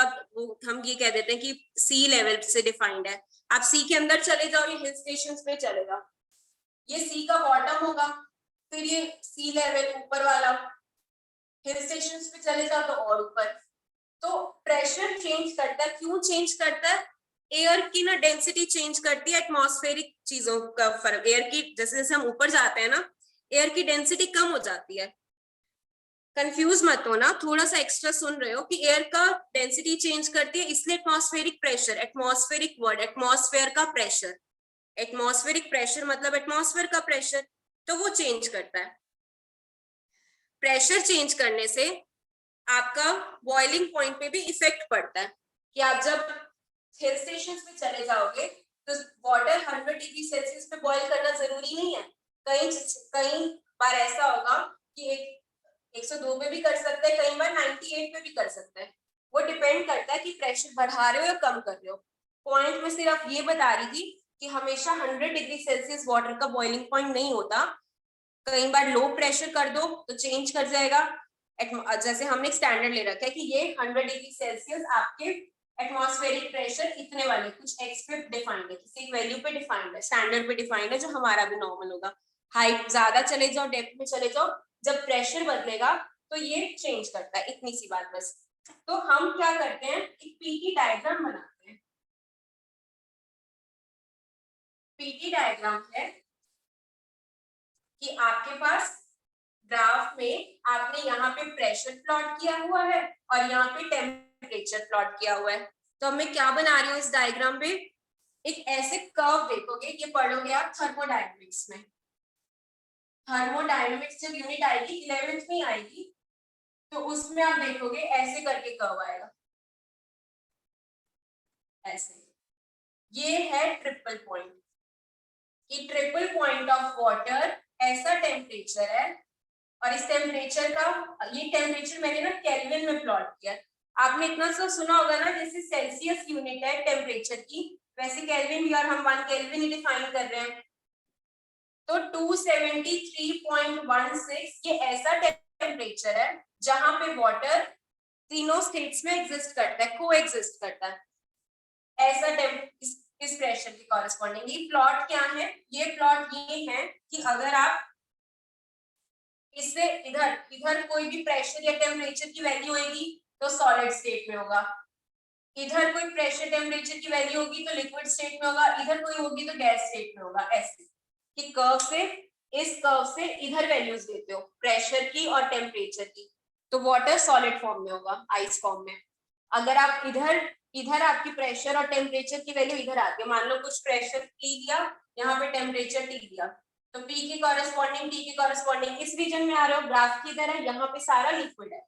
हम ये कह देते हैं कि सी लेवल से डिफाइंड है। आप सी के अंदर चले जाओ, ये हिल स्टेशन पे चले जाओ, ये सी का बॉटम होगा, फिर ये सी लेवल ऊपर वाला, हिल स्टेशन पे चले जाओ तो और ऊपर। तो प्रेशर चेंज करता है, क्यों चेंज करता है? एयर की ना डेंसिटी चेंज करती है, एटमॉस्फेरिक चीजों का फर्क। एयर की जैसे जैसे हम ऊपर जाते हैं ना, एयर की डेंसिटी कम हो जाती है। कंफ्यूज मत हो ना, थोड़ा सा एक्स्ट्रा सुन रहे हो कि एयर का डेंसिटी चेंज करती है, इसलिए atmospheric pressure, atmospheric word, atmosphere का प्रेशर, एटमॉस्फेरिक प्रेशर मतलब एटमॉस्फेयर का प्रेशर, तो वो चेंज करता है। प्रेशर चेंज करने से आपका बॉइलिंग पॉइंट पे भी इफेक्ट पड़ता है कि आप जब हिल स्टेशन पे चले जाओगे तो वाटर 100 डिग्री सेल्सियस पे बॉईल करना जरूरी नहीं है। कई बार ऐसा होगा कि 102 पे भी कर सकते हैं, कई बार 98 पे भी कर सकते हैं। वो डिपेंड करता है कि प्रेशर बढ़ा रहे हो या कम कर रहे हो। पॉइंट में सिर्फ ये बता रही थी कि हमेशा 100 डिग्री सेल्सियस वाटर का बॉइलिंग पॉइंट नहीं होता। कई बार लो प्रेशर कर दो तो चेंज कर जाएगा। जैसे हमने स्टैंडर्ड ले रखा है कि ये 100 डिग्री सेल्सियस आपके एटमॉस्फेरिक प्रेशर इतने वाले कुछ एक्स पे डिफाइंड है, किसी एक वैल्यू पे डिफाइंड है, स्टैंडर्ड पे डिफाइंड है, जो हमारा भी नॉर्मल होगा। हाइट ज्यादा चले जाओ, डेप्थ में चले जाओ, जब प्रेशर बदलेगा तो ये चेंज करता है। इतनी सी बात बस। तो हम क्या करते हैं, एक पीटी डायग्राम बनाते हैं। पीटी डायग्राम है कि आपके पास ग्राफ में आपने यहाँ पे प्रेशर प्लॉट किया हुआ है और यहाँ पे टेम्परेचर प्लॉट किया हुआ है। तो अब मैं क्या बना रही हूँ इस डायग्राम पे, एक ऐसे कर्व देखोगे, ये पढ़ोगे आप थर्मोडायनेमिक्स में। थर्मोडायनेमिक्स जब यूनिट आएगी 11th में आएगी तो उसमें आप देखोगे ऐसे करके कर्व आएगा, ऐसे। ये है ट्रिपल पॉइंट। कि ट्रिपल पॉइंट ऑफ वाटर ऐसा टेम्परेचर है, और इस टेम्परेचर का, ये टेम्परेचर मैंने ना केल्विन में प्लॉट किया। आपने इतना सा सुना होगा ना, जैसे सेल्सियस यूनिट है टेम्परेचर की, वैसे केल्विन भी, और हम 1 केल्विन ही डिफाइन कर रहे हैं। तो 273.16 ये ऐसा टेम्परेचर है जहां पे वाटर तीनों स्टेट्स में एग्जिस्ट करता है, को एग्जिस्ट करता है। ऐसा इस प्रेशर के कॉरेस्पॉन्डिंग। ये प्लॉट क्या है, ये प्लॉट ये है कि अगर आप इससे इधर इधर कोई भी प्रेशर या टेम्परेचर की वैल्यू होगी तो सॉलिड स्टेट में होगा, इधर कोई प्रेशर टेम्परेचर की वैल्यू होगी तो लिक्विड स्टेट में होगा, इधर कोई होगी तो गैस स्टेट में होगा। ऐसे कि कर्व से, इस कर्व से इधर वैल्यूज देते हो प्रेशर की और टेम्परेचर की, तो वाटर सॉलिड फॉर्म में होगा, आइस फॉर्म में। अगर आप इधर इधर आपकी प्रेशर और टेम्परेचर की वैल्यू इधर आती है, मान लो कुछ प्रेशर T दिया, यहाँ पे टेम्परेचर T दिया, तो P के कॉरेस्पॉन्डिंग T के कॉरेस्पॉन्डिंग इस रीजन में आ रहे हो, ग्राफ की तरह यहाँ पे सारा लिक्विड है,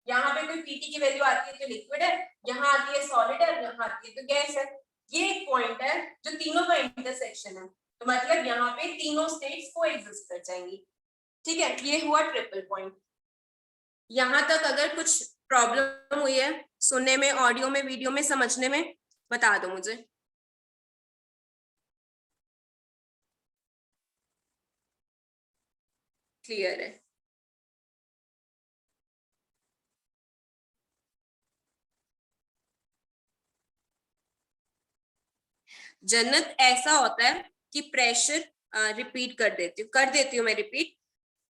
यहाँ पे कोई पीटी की वैल्यू आती है तो लिक्विड है, यहाँ आती है सॉलिड है, यहाँ आती है तो गैस है। ये एक पॉइंट है जो तीनों का इंटरसेक्शन है, तो मतलब यहाँ पे तीनों स्टेट्स को एग्जिस्ट कर जाएंगी। ठीक है, ये हुआ ट्रिपल पॉइंट। यहाँ तक अगर कुछ प्रॉब्लम हुई है सुनने में, ऑडियो में, वीडियो में, समझने में, बता दो मुझे। क्लियर है? जन्नत ऐसा होता है कि प्रेशर रिपीट कर देती हूँ मैं रिपीट,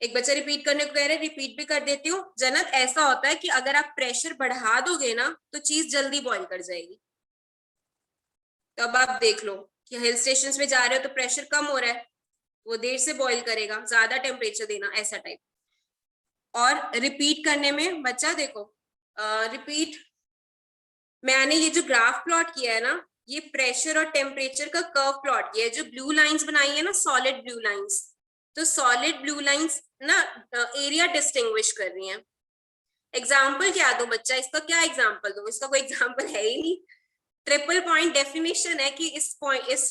एक बच्चा रिपीट करने को कह रहे, रिपीट भी कर देती हूँ। जन्नत ऐसा होता है कि अगर आप प्रेशर बढ़ा दोगे ना तो चीज जल्दी बॉईल कर जाएगी। तो अब आप देख लो कि हिल स्टेशन पे जा रहे हो तो प्रेशर कम हो रहा है, वो देर से बॉईल करेगा, ज्यादा टेम्परेचर देना, ऐसा टाइप। और रिपीट करने में बच्चा देखो, रिपीट मैंने ये जो ग्राफ प्लॉट किया है ना, ये प्रेशर और टेम्परेचर का कर्व प्लॉट किया है। जो ब्लू लाइंस बनाई है ना, सॉलिड ब्लू लाइंस, तो सॉलिड ब्लू लाइंस ना एरिया डिस्टिंग्विश कर रही हैं। एग्जाम्पल क्या दो बच्चा, इसका क्या एग्जाम्पल दो, इसका कोई एग्जाम्पल है ही नहीं। ट्रिपल पॉइंट डेफिनेशन है कि इस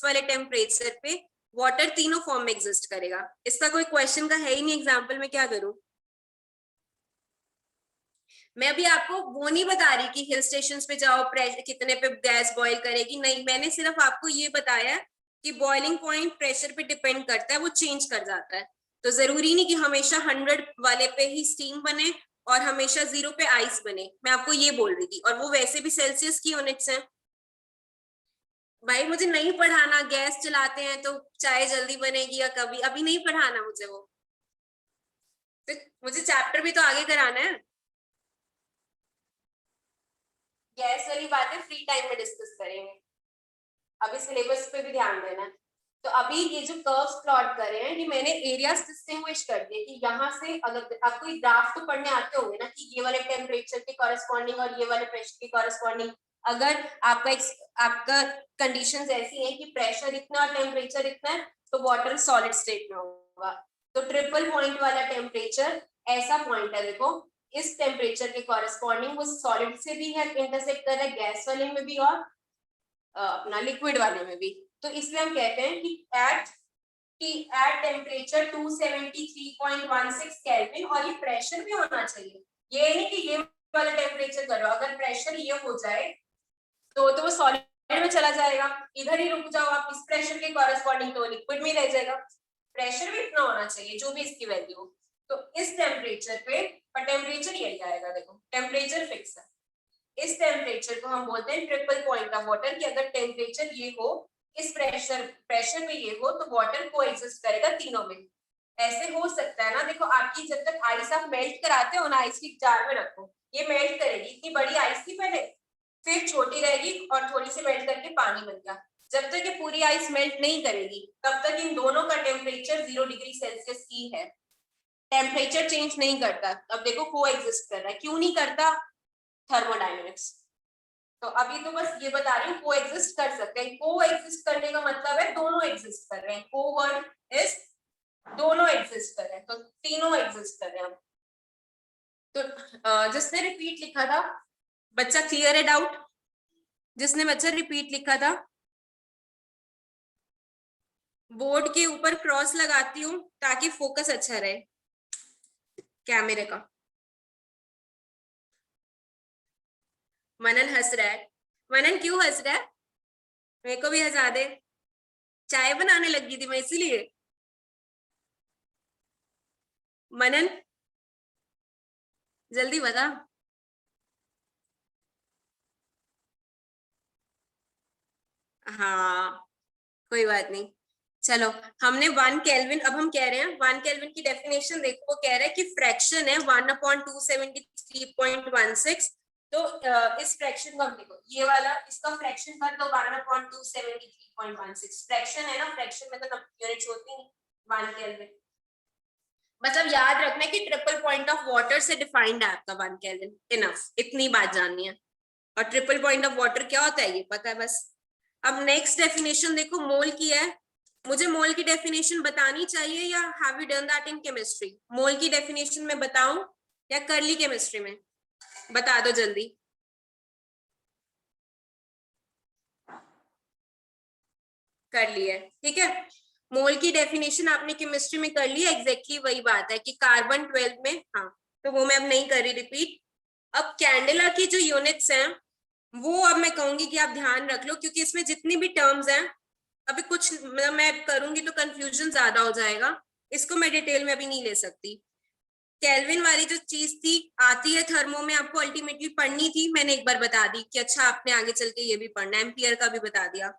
वाले टेम्परेचर पे वाटर तीनों फॉर्म में एग्जिस्ट करेगा। इसका कोई क्वेश्चन का है ही नहीं, एग्जाम्पल में क्या करूं। मैं अभी आपको वो नहीं बता रही कि हिल स्टेशन पे जाओ प्रेशर कितने पे गैस बॉईल करेगी, नहीं, मैंने सिर्फ आपको ये बताया कि बॉइलिंग पॉइंट प्रेशर पे डिपेंड करता है, वो चेंज कर जाता है। तो जरूरी नहीं कि हमेशा 100 वाले पे ही स्टीम बने और हमेशा 0 पे आइस बने, मैं आपको ये बोल रही थी। और वो वैसे भी सेल्सियस की यूनिट्स हैं। भाई मुझे नहीं पढ़ाना, गैस चलाते हैं तो चाय जल्दी बनेगी या कभी, अभी नहीं पढ़ाना मुझे वो, तो मुझे चैप्टर भी तो आगे कराना है। गैस वाली बातें फ्री टाइम में डिस्कस करेंगे, अभी सिलेबस पे भी ध्यान देना है। तो अभी ये जो कर्व्स प्लॉट कर रहे हैं, ये मैंने एरियाज डिस्टिंग्विश कर दिए कि यहाँ से, अगर आपको ये ग्राफ तो पढ़ने आते होंगे ना कि ये वाले टेम्परेचर के कॉरेस्पॉन्डिंग और ये वाले प्रेशर के कॉरेस्पॉन्डिंग, अगर आपका कंडीशंस ऐसी हैं कि प्रेशर इतना और टेम्परेचर इतना है तो वाटर सॉलिड स्टेट में होगा। तो ट्रिपल पॉइंट वाला टेम्परेचर ऐसा पॉइंट है, देखो इस टेम्परेचर के कॉरेस्पॉन्डिंग वो सॉलिड से भी है, इंटरसेक्ट कर रहा है, गैस वाले में भी और अपना लिक्विड वाले में भी। तो इसलिए हम कहते हैं कि एट टेम्परेचर 273.16 केल्विन, और ये प्रेशर भी होना चाहिए, ये नहीं कि ये वाला टेम्परेचर करो, अगर प्रेशर ये हो जाए तो वो सॉलिड में चला जाएगा, इधर ही रुक जाओ आप इस प्रेशर के कॉरेस्पॉन्डिंग तो लिक्विड में रह जाएगा। प्रेशर भी इतना होना चाहिए जो भी इसकी वैल्यू हो। तो इस टेम्परेचर पे, पर टेम्परेचर यही आएगा, देखो टेम्परेचर फिक्स है, इस टेम्परेचर को हम बोलते हैं ट्रिपल पॉइंट ऑफ वाटर, कि अगर टेम्परेचर ये हो, इस प्रेशर पे ये हो, तो वाटर को एग्जिस्ट करेगा तीनों में। ऐसे हो सकता है ना, देखो आपकी जब तक आइस आप मेल्ट कराते हो ना, आइस की जार में रखो, ये मेल्ट करेगी, इतनी बड़ी आइस थी पहले, फिर छोटी रहेगी और थोड़ी सी मेल्ट करके पानी बन गया। जब तक ये पूरी आइस मेल्ट नहीं करेगी तब तक इन दोनों का टेम्परेचर 0 डिग्री सेल्सियस ही है, टेम्परेचर चेंज नहीं करता। अब देखो को एग्जिस्ट कर रहा है, क्यों नहीं करता, थर्मोडायनेमिक्स। तो अभी तो बस ये बता रही हूँ को एग्जिस्ट कर सकते हैं। को एग्जिस्ट करने का मतलब है दोनों एग्जिस्ट कर रहे हैं, को वर्ड इज दोनों एग्जिस्ट कर रहे हैं, तो तीनों एग्जिस्ट कर रहे हैं। तो जिसने रिपीट लिखा था बच्चा, क्लियर है डाउट? जिसने बच्चा रिपीट लिखा था, बोर्ड के ऊपर क्रॉस लगाती हूँ ताकि फोकस अच्छा रहे कैमरे का। मनन हंस रहा है, मनन क्यों हंस रहा है, मेरे को भी हंसा दे, चाय बनाने लगी थी मैं इसीलिए। मनन जल्दी बता। हाँ कोई बात नहीं। चलो हमने 1 केल्विन, अब हम कह रहे हैं 1 केल्विन की डेफिनेशन देखो, वो कह रहा है कि फ्रैक्शन है 1/273.16। तो इस फ्रैक्शन को हम देखो, ये वाला इसका फ्रैक्शन कर दो 1/273.16। फ्रैक्शन है ना, फ्रैक्शन में तो यूनिट्स होती नहीं 1 केल्विन। मतलब याद रखना है कि ट्रिपल पॉइंट ऑफ वाटर से डिफाइंड है आपका 1 केल्विन। इनफ, इतनी बात जाननी है। और ट्रिपल पॉइंट ऑफ वाटर क्या होता है ये पता है बस। अब नेक्स्ट डेफिनेशन देखो, मोल की है। मुझे मोल की डेफिनेशन बतानी चाहिए या have you done that in chemistry? Mole की डेफिनेशन में बताऊं या कर ली केमिस्ट्री में? बता दो जल्दी। कर ली है, ठीक है। मोल की डेफिनेशन आपने केमिस्ट्री में कर ली है, एग्जैक्टली वही बात है कि कार्बन 12 में, हाँ तो वो मैं अब नहीं कर रही रिपीट। अब कैंडेला की जो यूनिट्स हैं वो अब मैं कहूंगी कि आप ध्यान रख लो, क्योंकि इसमें जितनी भी टर्म्स हैं अभी कुछ मैं करूंगी तो कंफ्यूजन ज्यादा हो जाएगा, इसको मैं डिटेल में अभी नहीं ले सकती। केल्विन वाली जो चीज थी आती है थर्मो में, आपको अल्टीमेटली पढ़नी थी, मैंने एक बार बता दी कि अच्छा आपने आगे चल के ये भी पढ़ना है, एम्पियर का भी बता दिया।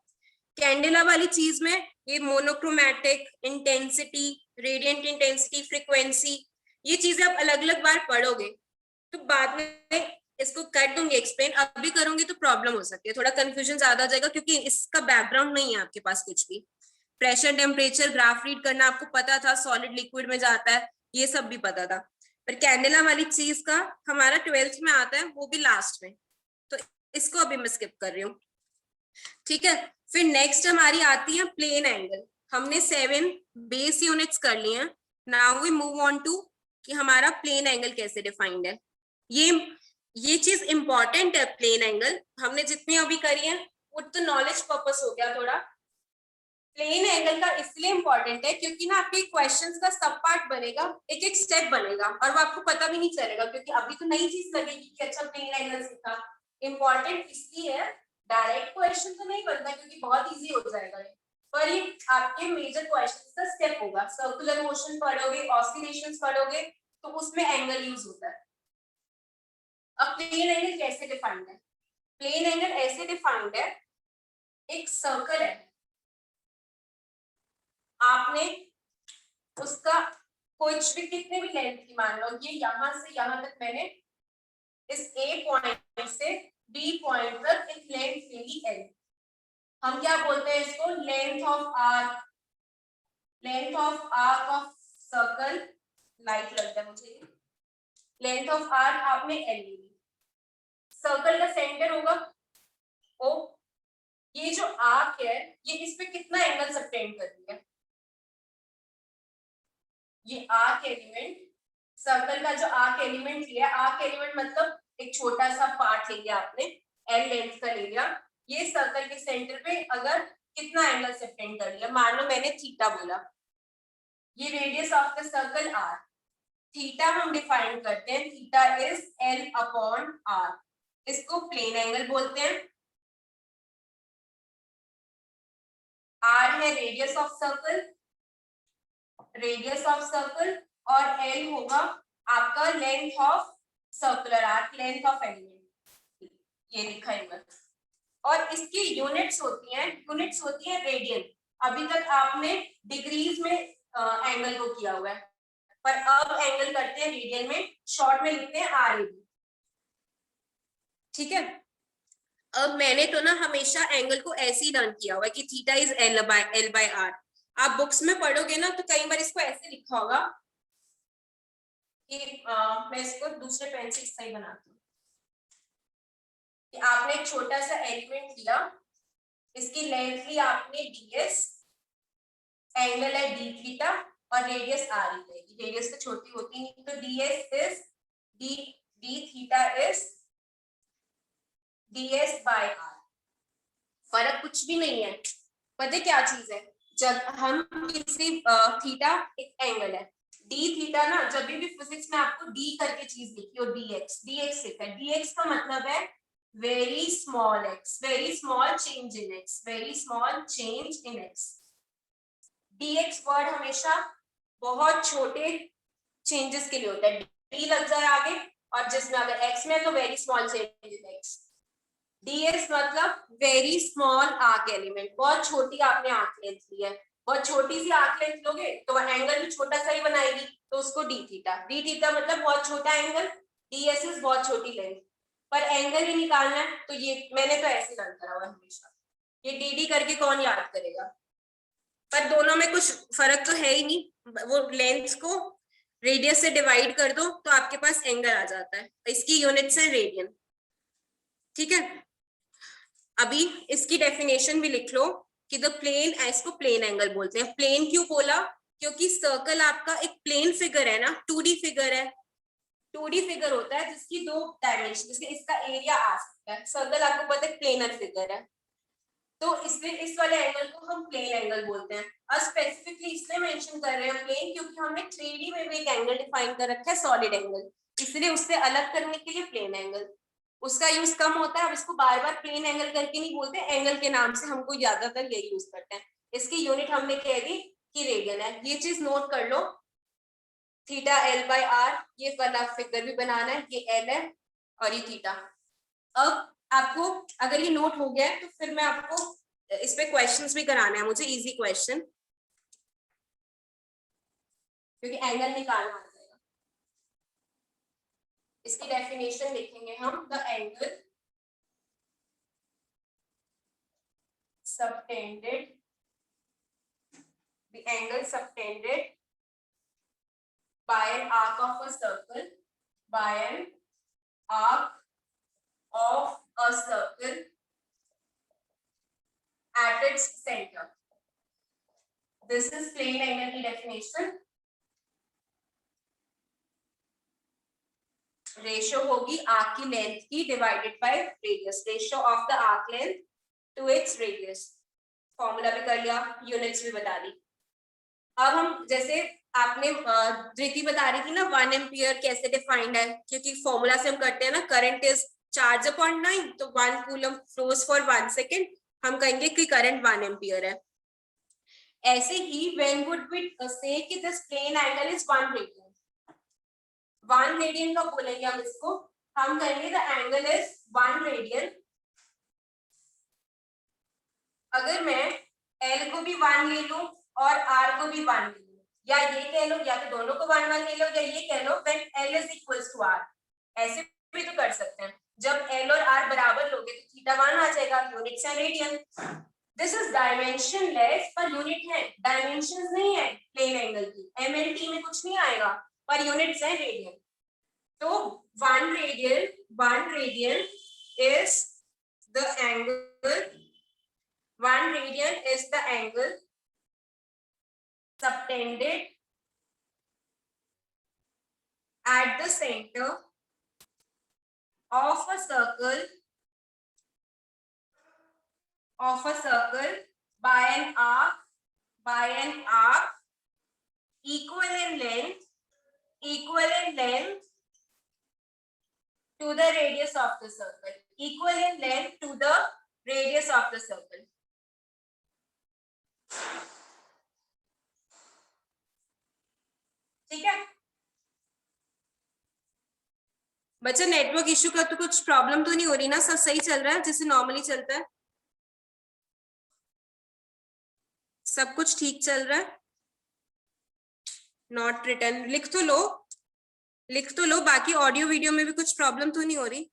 कैंडेला वाली चीज में ये monochromatic, intensity, radiant intensity, frequency, ये चीजें आप अलग अलग बार पढ़ोगे तो बाद में इसको कर दूंगी एक्सप्लेन। अभी करूंगी तो प्रॉब्लम हो सकती है, थोड़ा कंफ्यूजन ज्यादा हो जाएगा क्योंकि इसका बैकग्राउंड नहीं है आपके पास कुछ भी। प्रेशर टेम्परेचर ग्राफ रीड करना आपको पता था, सॉलिड लिक्विड में जाता है, ये सब भी पता था। पर कैंडेला वाली चीज का हमारा 12th में आता है, वो भी लास्ट में, तो इसको अभी मैं स्किप कर रही हूँ, ठीक है। फिर नेक्स्ट हमारी आती है प्लेन एंगल। हमने 7 बेस यूनिट्स कर लिए हैं। Now we move on to कि हमारा प्लेन एंगल कैसे डिफाइंड है। ये चीज इंपॉर्टेंट है, प्लेन एंगल हमने जितनी अभी करी है वो तो नॉलेज पर्पस हो गया थोड़ा। प्लेन एंगल का इसलिए इंपॉर्टेंट है क्योंकि ना आपके क्वेश्चंस का सब पार्ट बनेगा, एक एक स्टेप बनेगा और वो आपको पता भी नहीं चलेगा, क्योंकि अभी तो नई चीज लगेगी कि अच्छा प्लेन एंगल सीखा। इंपॉर्टेंट इसलिए है, डायरेक्ट क्वेश्चन तो नहीं बनता क्योंकि बहुत इजी हो जाएगा ये, पर ये आपके मेजर क्वेश्चंस का स्टेप होगा। सर्कुलर मोशन पढ़ोगे, ऑसिलेशंस पढ़ोगे, तो उसमें एंगल यूज होता है। अब प्लेन एंगल कैसे डिफाइंड है? प्लेन एंगल ऐसे डिफाइंड है, एक सर्कल है, आपने उसका कुछ भी कितने भी लेंथ की मान लो, ये यहां से यहां तक मैंने इस ए पॉइंट से बी पॉइंट तक एक लेंथ ले ली एल। हम क्या बोलते हैं इसको? Length of arc. Length of arc of circle, light लगता है मुझे, लेंथ ऑफ आर्क आपने एल ली। सर्कल का सेंटर होगा ओ। ये जो आर्क है ये इस पे कितना एंगल सबटेंड कर रही है? ये आर्क एलिमेंट, सर्कल का जो आर्क एलिमेंट लिया, आर्क एलिमेंट मतलब एक छोटा सा पार्ट ले लिया आपने, एल लेंथ का ले लिया, ये सर्कल के सेंटर पे अगर कितना एंगल सबटेंड कर लिया, मान लो मैंने थीटा बोला, ये radius of the circle r, theta हम डिफाइन करते हैं, theta is l upon r, इसको प्लेन एंगल बोलते हैं। आर है radius of circle, radius of circle, और एल होगा आपका length of circular arc, length of element, ये लिखा है। और इसकी यूनिट्स होती हैं रेडियन। अभी तक आपने डिग्रीज में एंगल को किया हुआ है, पर अब एंगल करते हैं रेडियन में, शॉर्ट में लिखते हैं आर, ठीक है। अब मैंने तो ना हमेशा एंगल को ऐसे ही लर्न किया हुआ है कि theta is l by r. आप बुक्स में पढ़ोगे ना तो कई बार इसको ऐसे लिखा होगा कि मैं इसको दूसरे पेन से इस तरह बनाती हूँ कि आपने एक छोटा सा एलिमेंट लिया, इसकी लेंथ ली आपने ds, एंगल है d थीटा और रेडियस r रहेगी, रेडियस तो छोटी होती नहीं, तो ds is d theta is ds by r। फर्क कुछ भी नहीं है, पता क्या चीज है, जब हम किसी थीटा एक एंगल है डी थीटा ना, जब भी फिजिक्स में आपको डी करके चीज लिखी हो, dx लिखा है, dx का मतलब है very small x, very small change in x, very small change in x। dx word हमेशा बहुत छोटे चेंजेस के लिए होता है, डी लग जाए आगे और जिसमें अगर x में तो very small change in x। ds मतलब वेरी स्मॉल आर्क एलिमेंट, बहुत छोटी आपने आर्क लेंथ ली है, बहुत छोटी सी आर्क लेंथ लोगे तो एंगल भी छोटा सा ही बनाएगी, तो उसको डी थीटा मतलब बहुत छोटा एंगल, ds इज बहुत छोटी लेंथ, पर एंगल ही निकालना है तो ये मैंने तो ऐसे लर्न करा हुआ है हमेशा, ये dd करके कौन याद करेगा, पर दोनों में कुछ फर्क तो है ही नहीं, वो लेंथ को रेडियस से डिवाइड कर दो तो आपके पास एंगल आ जाता है, इसकी यूनिट्स है रेडियन। ठीक है, अभी इसकी डेफिनेशन भी लिख लो कि द प्लेन, इसको प्लेन एंगल बोलते हैं। प्लेन क्यों बोला, क्योंकि सर्कल आपका एक प्लेन फिगर है ना, 2D फिगर है, 2D फिगर होता है जिसकी दो डायमेंशन, जिसके इसका एरिया आ सकता है, सर्कल आपको पता है प्लेनर फिगर है, तो इसलिए इस वाले एंगल को हम प्लेन एंगल बोलते हैं। और स्पेसिफिकली इसलिए मेंशन कर रहे हैं प्लेन क्योंकि हमने 3D में भी एक एंगल डिफाइन कर रखा है सॉलिड एंगल, इसलिए उससे अलग करने के लिए प्लेन एंगल, उसका यूज कम होता है, अब इसको बार बार प्लेन एंगल करके नहीं बोलते, एंगल के नाम से हमको ज्यादातर यही यूज करते हैं। इसकी यूनिट हमने कह दी कि रेडियन है, ये चीज नोट कर लो, थीटा एल बाई आर, ये वाला फिगर भी बनाना है, ये एल है और ये थीटा। अब आपको अगर ये नोट हो गया है तो फिर मैं आपको इस पे क्वेश्चंस भी कराना है मुझे, इजी क्वेश्चन, क्योंकि एंगल निकालना आ जाएगा। इसकी डेफिनेशन लिखेंगे हम, the angle subtended, the angle subtended by an arc of a circle, by an arc of a circle at its center. This is plane angle की definition. रेशियो होगी आर्क की लेंथ की divided by radius, ratio of the arc length to its radius, formula भी कर लिया, यूनिट्स भी बता दी। अब हम जैसे आपने धृति बता रही थी ना 1 एम्पियर कैसे डिफाइंड है, क्योंकि फॉर्मूला से हम करते हैं ना, करंट इज चार्ज अपॉन 9, तो 1 कूलम फ्लोज फॉर 1 सेकेंड, हम कहेंगे कि करंट 1 एम्पियर है। ऐसे he when would we say कि this plane angle is 1 radian, 1 radian का बोलेंगे हम इसको, हम कहेंगे द एंगल इज 1 रेडियन। अगर मैं L को भी 1 ले लूं और R को भी 1 ले लूं, या ये कह लो, या तो दोनों को 1 1 ले लो, या ये कह लो when L is equals to R, ऐसे भी तो कर सकते हैं। जब L और R बराबर लोगे तो थीटा 1 आ जाएगा, यूनिट्स है radian. This is dimensionless per unit है, डायमेंशंस नहीं है प्लेन एंगल की, MLT में कुछ नहीं आएगा, पर यूनिट्स है रेडियन। तो 1 radian is the angle, 1 radian is the angle subtended at the center of a circle by an arc equal in length to the radius of the circle, equal in length to the radius of the circle. ठीक है बच्चा, नेटवर्क इश्यू का तो कुछ प्रॉब्लम तो नहीं हो रही ना, सब सही चल रहा है जैसे नॉर्मली चलता है, सब कुछ ठीक चल रहा है। नॉट रिटर्न लिख तो लो, बाकी ऑडियो वीडियो में भी कुछ प्रॉब्लम तो नहीं हो रही?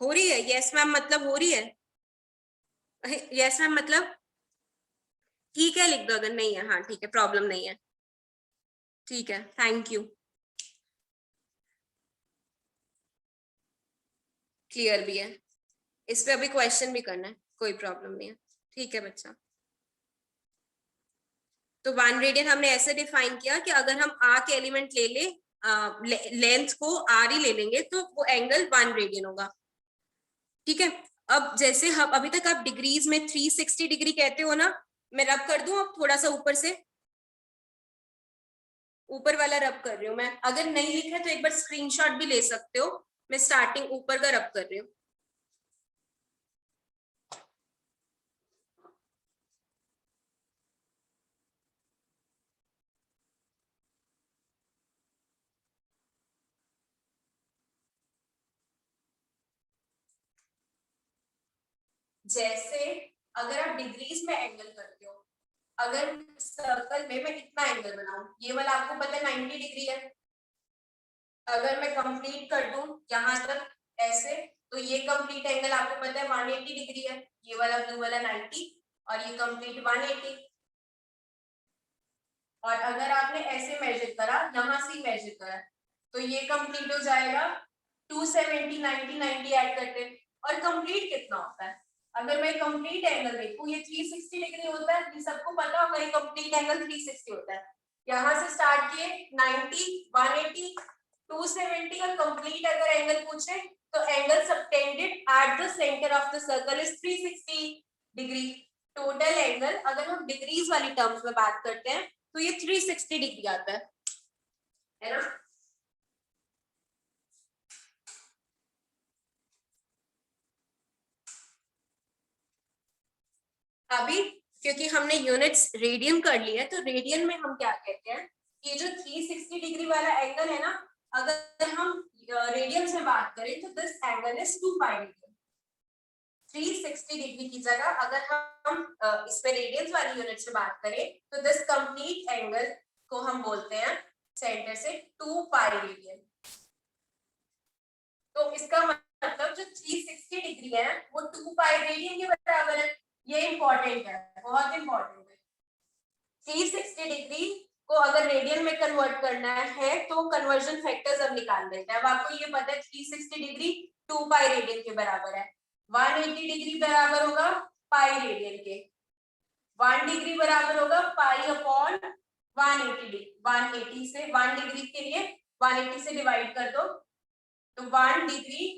हो रही है? यस मैम मतलब हो रही है, यस मैम मतलब ठीक है, लिख दो अगर नहीं है। हाँ ठीक है, प्रॉब्लम नहीं है, ठीक है, थैंक यू, क्लियर भी है। इस पे अभी क्वेश्चन भी करना है, कोई प्रॉब्लम नहीं है, ठीक है बच्चा। तो 1 रेडियन हमने ऐसे डिफाइन किया कि अगर हम आर्क एलिमेंट ले लेंथ को आर ही ले लेंगे तो वो एंगल 1 रेडियन होगा। ठीक है, अब जैसे हम अभी तक आप डिग्रीज में 360 डिग्री कहते हो ना, मैं रब कर दूं अब थोड़ा सा ऊपर से, ऊपर वाला रब कर रही हूँ मैं, अगर नहीं लिखा है तो एक बार स्क्रीनशॉट भी ले सकते हो, मैं स्टार्टिंग ऊपर का रब कर रही हूँ। जैसे अगर आप डिग्रीज में एंगल करते हो, अगर सर्कल में मैं कितना एंगल बनाऊं, ये वाला आपको पता है 90 डिग्री है, अगर मैं कंप्लीट कर दूं यहां तक ऐसे, तो ये कंप्लीट एंगल आपको पता है 180 डिग्री है, ये वाला ब्लू वाला 90 और ये कंप्लीट 180। और अगर आपने ऐसे मेजर करा, यहां से मेजर करा, तो ये कंप्लीट हो जाएगा 270, 90, 90 ऐड करते, और कंप्लीट कितना होता है, अगर मैं कंप्लीट एंगल देखूं ये 360 डिग्री होता है, ये सबको पता होगा, ये कंप्लीट एंगल 360 होता है। यहां से स्टार्ट किए 90, 180, 270 और कंप्लीट अगर एंगल पूछे तो angle subtended at the centre of the circle is 360 degree. Total angle अगर हम डिग्रीज वाली टर्म्स में बात करते हैं तो ये 360 डिग्री आता है ना। अभी क्योंकि हमने यूनिट्स रेडियन कर लिया है, तो रेडियन में हम क्या कहते हैं, ये जो 360 डिग्री वाला एंगल है ना, अगर हम रेडियन से बात करें तो this angle is 2 pi radian. 360 degree की जगह अगर हम इसमें रेडियंस वाली यूनिट से बात करें तो दिस कंप्लीट एंगल को हम बोलते हैं सेंटर से 2 पाई रेडियन। तो इसका मतलब जो 360 डिग्री है वो 2 पाई रेडियन के बराबर है। ये इंपॉर्टेंट है, बहुत इंपॉर्टेंट है। 360 डिग्री को अगर रेडियन में कन्वर्ट करना है तो कन्वर्जन फैक्टर्स अब निकाल लेते हैं। अब आपको ये पता है 360 डिग्री 2 पाई रेडियन के बराबर है, 180 डिग्री बराबर होगा पाई रेडियन के, 1 डिग्री बराबर होगा पाई अपॉन 180 डिग्री। 180 से 1 डिग्री के लिए 180 से डिवाइड कर दो, तो 1 डिग्री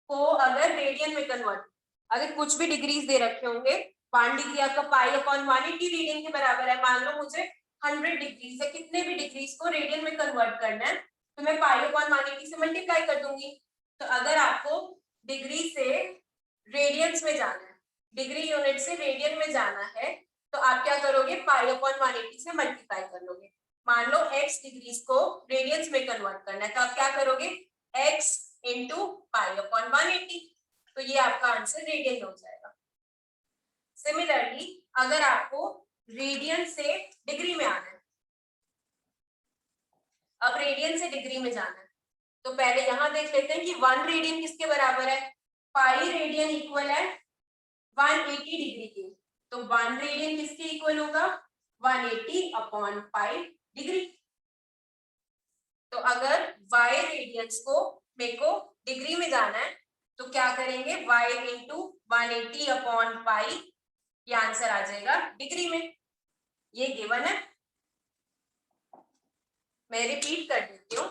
को अगर रेडियन में कन्वर्ट, अगर कुछ भी डिग्रीज दे रखे होंगे, 1 डिग्री आपका पाई अपॉन 180 रेडियन के बराबर है। मान लो मुझे 100 डिग्री से कितने भी डिग्रीज को रेडियन में कन्वर्ट करना है, तो मैं पाई अपॉन 180 से मल्टीप्लाई कर दूंगी। तो अगर आपको डिग्री से रेडियंस में जाना है, डिग्री यूनिट से रेडियन में जाना है, तो आप क्या करोगे, पाई अपॉन 180 से मल्टीप्लाई कर लोगे। मान लो x डिग्रीज को रेडियंस में कन्वर्ट करना है, तो आप क्या करोगे, x इंटू पाई अपॉन 180, तो ये आपका आंसर रेडियन हो जाएगा। सिमिलरली अगर आपको रेडियन से डिग्री में आना है, अब रेडियन से डिग्री में जाना है, तो पहले यहां देख लेते हैं कि 1 रेडियन किसके बराबर है, पाई रेडियन इक्वल है 180 डिग्री के, तो 1 रेडियन किसके इक्वल होगा, 180 अपॉन पाई डिग्री। तो अगर y रेडियंस को मेरे को डिग्री में जाना है तो क्या करेंगे, y इंटू 180 अपॉन पाई, ये आंसर आ जाएगा डिग्री में, ये गिवन है। मैं रिपीट कर देती हूँ,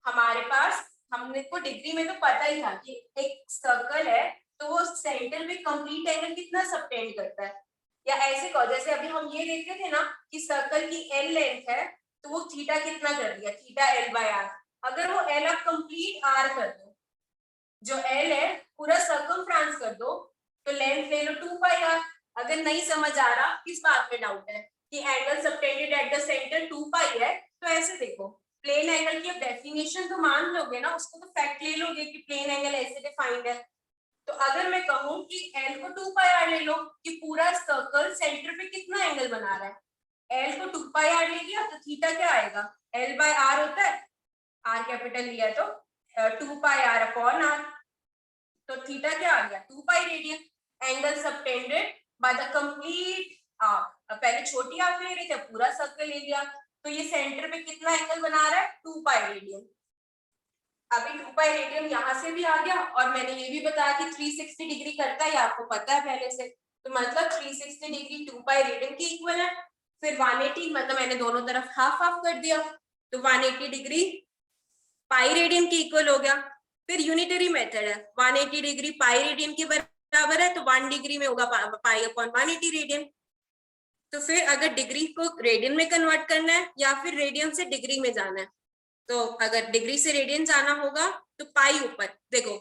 हमारे पास, हमने को डिग्री में तो पता ही था कि एक सर्कल है तो वो सेंटर में कंप्लीट एंगल कितना सबटेंड करता है, या ऐसे कहो जैसे अभी हम ये देख रहे थे ना कि सर्कल की एल लेंथ है तो वो थीटा कितना कर दिया, थीटा एल बाय आर। अगर वो एल आप कंप्लीट आर कर दो, जो एल है पूरा सर्कमफ्रेंस कर दो, तो लेंथ ले लो 2 पाई आर। अगर नहीं समझ आ रहा, किस बात में डाउट है कि angle subtended at the centre 2 पाई है, तो ऐसे देखो, प्लेन एंगल की डेफिनेशन तो मान लोगे ना, उसको तो फैक्ट ले लोगे कि प्लेन एंगल ऐसे डिफाइंड है। तो अगर मैं कहूं कि एल को 2 पाई आर ले लो, कि पूरा सर्कल सेंटर पे कितना एंगल बना रहा है, एल को 2 पाई आर ले लिया तो थीटा क्या आएगा, एल बाय आर होता है, आर कैपिटल लिया तो 2 पाई आर अपॉन आर, तो थीटा क्या आ गया, 2 pi radian. Angle subtended by the complete arc, अब पहले छोटी आर्क ले रहे थे, पूरा सर्कल ले लिया, तो ये सेंटर पे कितना एंगल बना रहा है, 2 पाई रेडियन। अभी 2 पाई रेडियन यहाँ से भी आ गया, और मैंने ये भी बताया कि 360 डिग्री करता है, आपको पता है पहले से, तो मतलब 360 डिग्री 2 पाई रेडियन के इक्वल है। फिर 180 मतलब मैंने दोनों तरफ हाफ हाफ कर दिया, तो 180 डिग्री पाई रेडियन के इक्वल हो गया। फिर यूनिटरी मेथड है, 180 डिग्री पाई रेडियन के बराबर है, तो 1 डिग्री में होगा पाई अपॉन 180 रेडियन। तो फिर अगर डिग्री को रेडियन में कन्वर्ट करना है या फिर रेडियन से डिग्री में जाना है, तो अगर डिग्री से रेडियन जाना होगा तो पाई ऊपर, देखो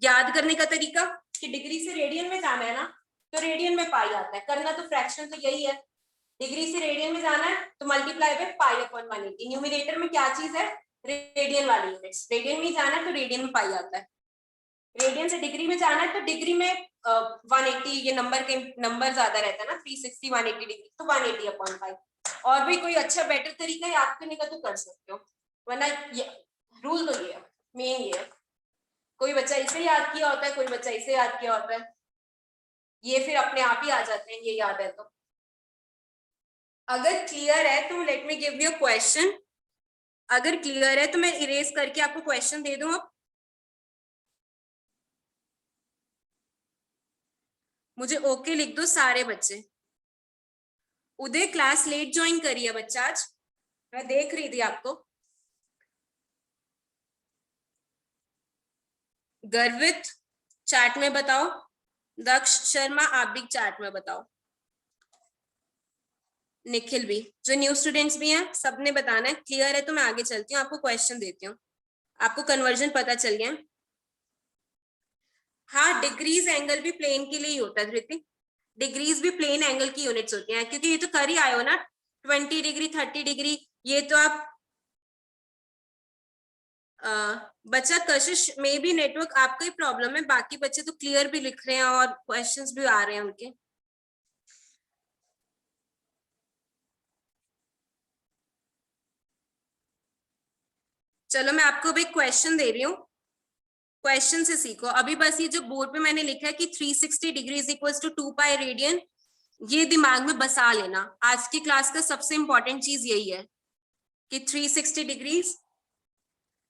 याद करने का तरीका कि डिग्री से रेडियन में जाना है ना, तो रेडियन में पाई आता है, करना तो फ्रैक्शन तो यही है। डिग्री से रेडियन में जाना है तो multiply by pi upon 180, numerator में क्या चीज है, रेडियन वाली यूनिट्स, रेडियन में जाना है तो रेडियन में पाई आता है। रेडियन से डिग्री में जाना है तो डिग्री में 180, ये नंबर ज्यादा रहता है ना, 360 180 डिग्री, तो 180 अपॉन 5। और भी कोई अच्छा बेटर तरीका है याद करने का तो कर सकते हो, वरना रूल तो ये है, मेन ये है। कोई बच्चा इसे याद किया होता है, कोई बच्चा इसे याद किया होता है, ये फिर अपने आप ही आ जाते हैं, ये याद है तो। अगर क्लियर है तो let me give you question. अगर क्लियर है तो मैं इरेज करके आपको क्वेश्चन दे दूं। अब मुझे ओके लिख दो सारे बच्चे। उदय क्लास लेट ज्वाइन करिए बच्चा आज, मैं देख रही थी आपको। गर्वित चैट में बताओ, दक्ष शर्मा आप भी चैट में बताओ, निखिल भी, जो न्यू स्टूडेंट्स भी हैं सबने बताना है। क्लियर है तो मैं आगे चलती हूँ, आपको क्वेश्चन देती हूँ। आपको कन्वर्जन पता चल गया? हाँ, डिग्रीज एंगल भी प्लेन के लिए ही होता है धृति, डिग्रीज भी प्लेन एंगल की यूनिट्स होती हैं, क्योंकि ये तो कर ही आए हो ना 20 डिग्री 30 डिग्री, ये तो आप बच्चा कशिश में भी नेटवर्क आपका ही प्रॉब्लम है, बाकी बच्चे तो क्लियर भी लिख रहे हैं और क्वेश्चंस भी आ रहे हैं उनके। चलो मैं आपको अब एक क्वेश्चन दे रही हूँ, क्वेश्चन से सीखो। अभी बस ये जो बोर्ड पे मैंने लिखा है कि 360 degree is equal to 2 pi radian, ये दिमाग में बसा लेना। आज की क्लास का सबसे इंपॉर्टेंट चीज यही है कि 360 डिग्रीज,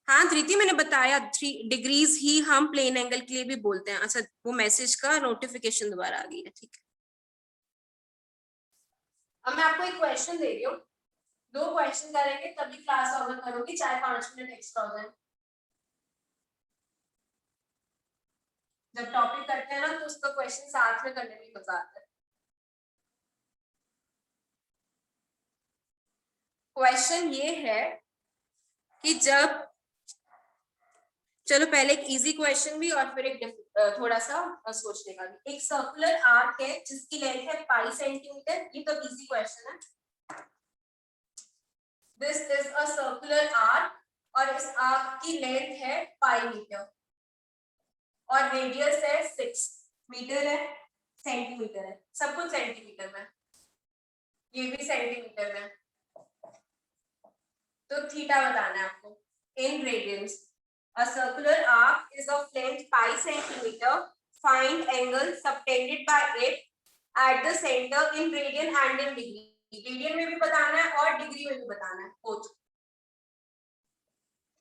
हाँ धृति मैंने बताया 3 डिग्रीज ही हम प्लेन एंगल के लिए भी बोलते हैं। अच्छा, वो मैसेज का नोटिफिकेशन दोबारा आ गई है, ठीक है। अब मैं आपको एक क्वेश्चन दे रही हूँ, 2 क्वेश्चन करेंगे तभी क्लास ऑर्डर करोगे, चाहे 5 मिनट एक्स्ट्रा हो जाए। जब टॉपिक करते हैं ना तो उसका क्वेश्चन साथ में करने में मजा आता है। क्वेश्चन ये है कि जब, चलो पहले एक इजी क्वेश्चन भी और फिर एक थोड़ा सा सोचने का भी। एक सर्कुलर आर्क है जिसकी लेंथ है पाई सेंटीमीटर, ये तो इजी क्वेश्चन है। This is a circular arc और इस आर्क की लेंथ है पाई मीटर और रेडियस है 6 मीटर है, सेंटीमीटर है, सब कुछ सेंटीमीटर में, ये भी सेंटीमीटर में। तो थीटा बताना है आपको इन radiance. A circular arc is of length pi centimeter. Find angle subtended by it at the center in radian and in degree. Radian में भी बताना है और डिग्री में भी बताना है, बोथ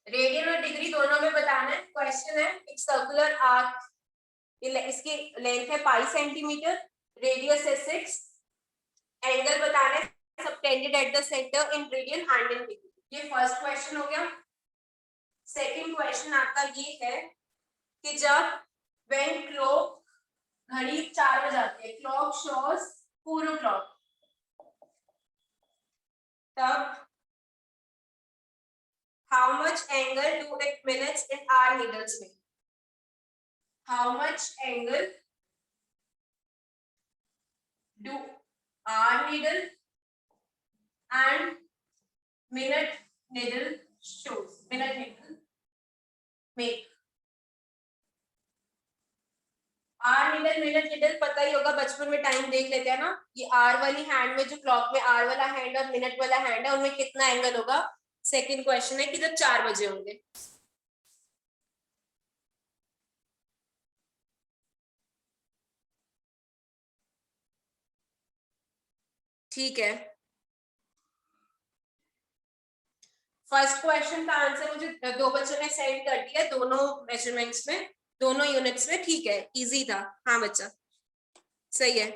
रेडियन और डिग्री दोनों में बताना है। क्वेश्चन है एक सर्कुलर आर्क, इसकी लेंथ है पाई सेंटीमीटर, रेडियस है 6, एंगल बताना है subtended at the centre in radian and in degree. ये फर्स्ट क्वेश्चन हो गया। सेकंड क्वेश्चन आपका ये है कि जब व्हेन क्लॉक, घड़ी 4 बजे आती है, क्लॉक शोज 4 o'clock, तब how much angle do it minutes in hour needles में, how much angle do hour needle and minute needle shows, minute needle make. Hour needle minute needle पता ही होगा, बचपन में टाइम देख लेते हैं ना, ये आर वाली हैंड में, जो क्लॉक में आर वाला हैंड और मिनट वाला हैंड है, उनमें कितना एंगल होगा। सेकंड क्वेश्चन है कि जब 4 बजे होंगे। ठीक है, फर्स्ट क्वेश्चन का आंसर मुझे 2 बच्चों ने सेंड कर दिया, दोनों मेजरमेंट्स में, दोनों यूनिट्स में। ठीक है, इजी था। हाँ बच्चा सही है,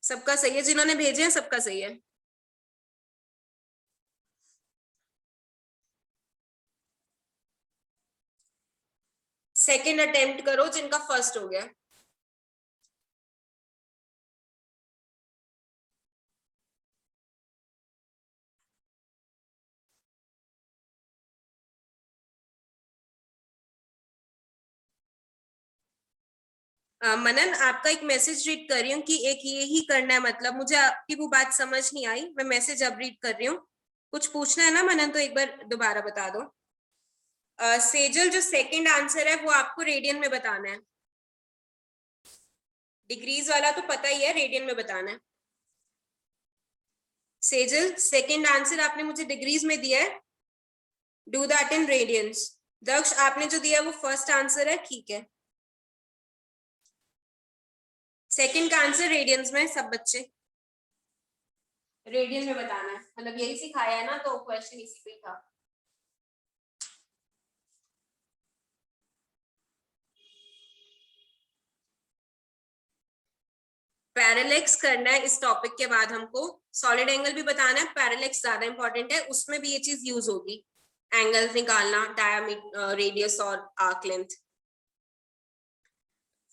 सबका सही है, जिन्होंने भेजे हैं सबका सही है। सेकंड अटेम्प्ट करो जिनका फर्स्ट हो गया। मनन आपका एक मैसेज रीड कर रही हूँ कि एक ये ही करना है, मतलब मुझे आपकी वो बात समझ नहीं आई, मैं मैसेज अब रीड कर रही हूँ। कुछ पूछना है ना मनन, तो एक बार दोबारा बता दो। सेजल जो सेकंड आंसर है वो आपको रेडियन में बताना है। डिग्रीज वाला तो पता ही है, रेडियन में बताना है। सेजल सेकंड आंसर आपने मुझे डिग्रीज में दिया है, डू दैट इन रेडियंस। दक्ष आपने जो दिया है वो फर्स्ट आंसर है, ठीक है। सेकंड का आंसर रेडियंस में, सब बच्चे रेडियन में बताना है, मतलब यही सिखाया है ना, तो क्वेश्चन इसी पे था। पैरेलेक्स करना है इस टॉपिक के बाद हमको, सॉलिड एंगल भी बताना है, पैरेलेक्स ज्यादा इंपॉर्टेंट है, उसमें भी ये चीज यूज होगी, एंगल्स निकालना, डायमीटर, रेडियस और arc length.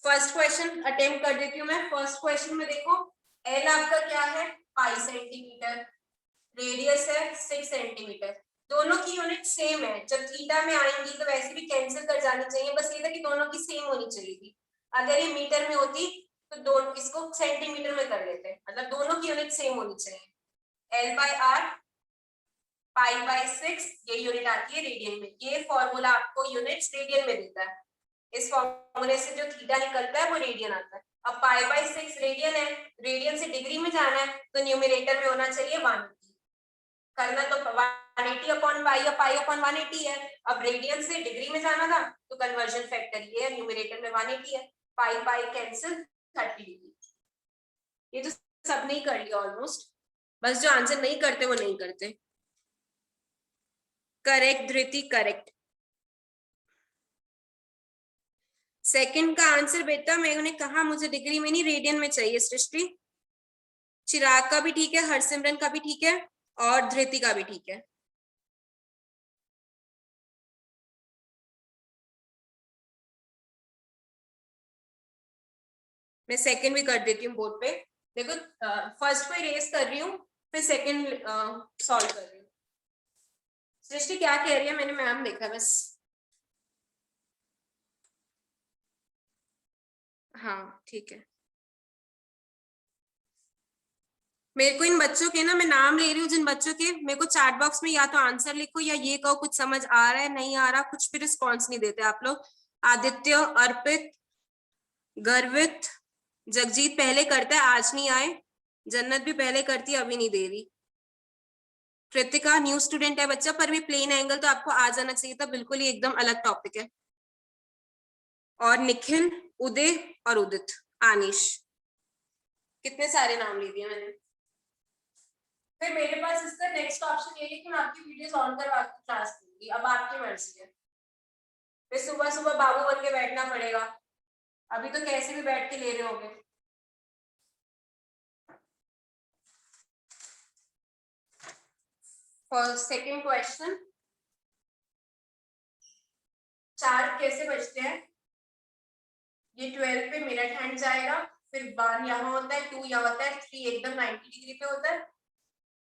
First question attempt कर देती हूँ मैं। फर्स्ट क्वेश्चन में देखो, एल आपका क्या है, पाई सेंटीमीटर, रेडियस है 6 सेंटीमीटर, दोनों की यूनिट सेम है। जब थीटा में आएंगी तो वैसे भी कैंसिल कर जानी चाहिए, बस ये था कि दोनों की सेम होनी चाहिए थी। अगर ये मीटर में होती तो दोनों इसको सेंटीमीटर में कर लेते, मतलब दोनों की यूनिट सेम होनी चाहिए। L by r pi by 6 ये यूनिट आती है रेडियन में। ये फॉर्मूला आपको यूनिट्स रेडियन में देता है, इस फॉर्मूले से जो थीटा निकलता है वो रेडियन आता है। अब पाई बाई 6 रेडियन है, रेडियन से डिग्री में जाना है तो न्यूमरेटर में होना चाहिए 180, करना तो 180 अपॉन पाई या पाई अपॉन 180 है। अब रेडियन से डिग्री में जाना था तो कन्वर्जन फैक्टर ये है, न्यूमरेटर में 180 है, पाई पाई कैंसिल 30 डिग्री। ये तो सब नहीं कर लिया ऑलमोस्ट, बस जो आंसर नहीं करते वो नहीं करते। करेक्ट धृति, करेक्ट। सेकंड का आंसर बेटा मैंने कहा मुझे डिग्री में नहीं रेडियन में चाहिए। सृष्टि, चिराग का भी ठीक है, हरसिमरन का भी ठीक है और धृति का भी ठीक है। मैं सेकंड भी कर देती हूँ बोर्ड पे। देखो फर्स्ट को इरेज कर रही हूँ, फिर सेकंड सॉल्व कर रही हूँ। सृष्टि क्या कह रही है, मैंने मैम देखा बस। हाँ ठीक है। मेरे को इन बच्चों के ना, मैं नाम ले रही हूँ जिन बच्चों के, मेरे को चैट बॉक्स में या तो आंसर लिखो या ये कहो कुछ समझ आ रहा है नहीं आ रहा, कुछ भी रिस्पॉन्स नहीं देते आप लोग। आदित्य, अर्पित, गर्वित, जगजीत पहले करता है आज नहीं आए, जन्नत भी पहले करती है अभी नहीं दे रही, कृतिका न्यू स्टूडेंट है बच्चा, पर भी प्लेन एंगल तो आपको आ जाना चाहिए था, बिल्कुल ही एकदम अलग टॉपिक है। और निखिल, उदय और उदित, आनिश, कितने सारे नाम ले दिए मैंने। फिर मेरे पास इसका नेक्स्ट ऑप्शन ये है कि मैं आपकी वीडियोस ऑन करवा के क्लास दूंगी, अब आपकी मर्जी है। फिर सुबह सुबह बाबू बन के बैठना पड़ेगा, अभी तो कैसे भी बैठ के ले रहे होंगे। फर्स्ट सेकंड क्वेश्चन, चार कैसे बचते हैं, ये 12 पे मिनट हैंड जाएगा, फिर 1 यहाँ होता है, 2 यहाँ होता है, 3 एकदम 90 डिग्री पे होता है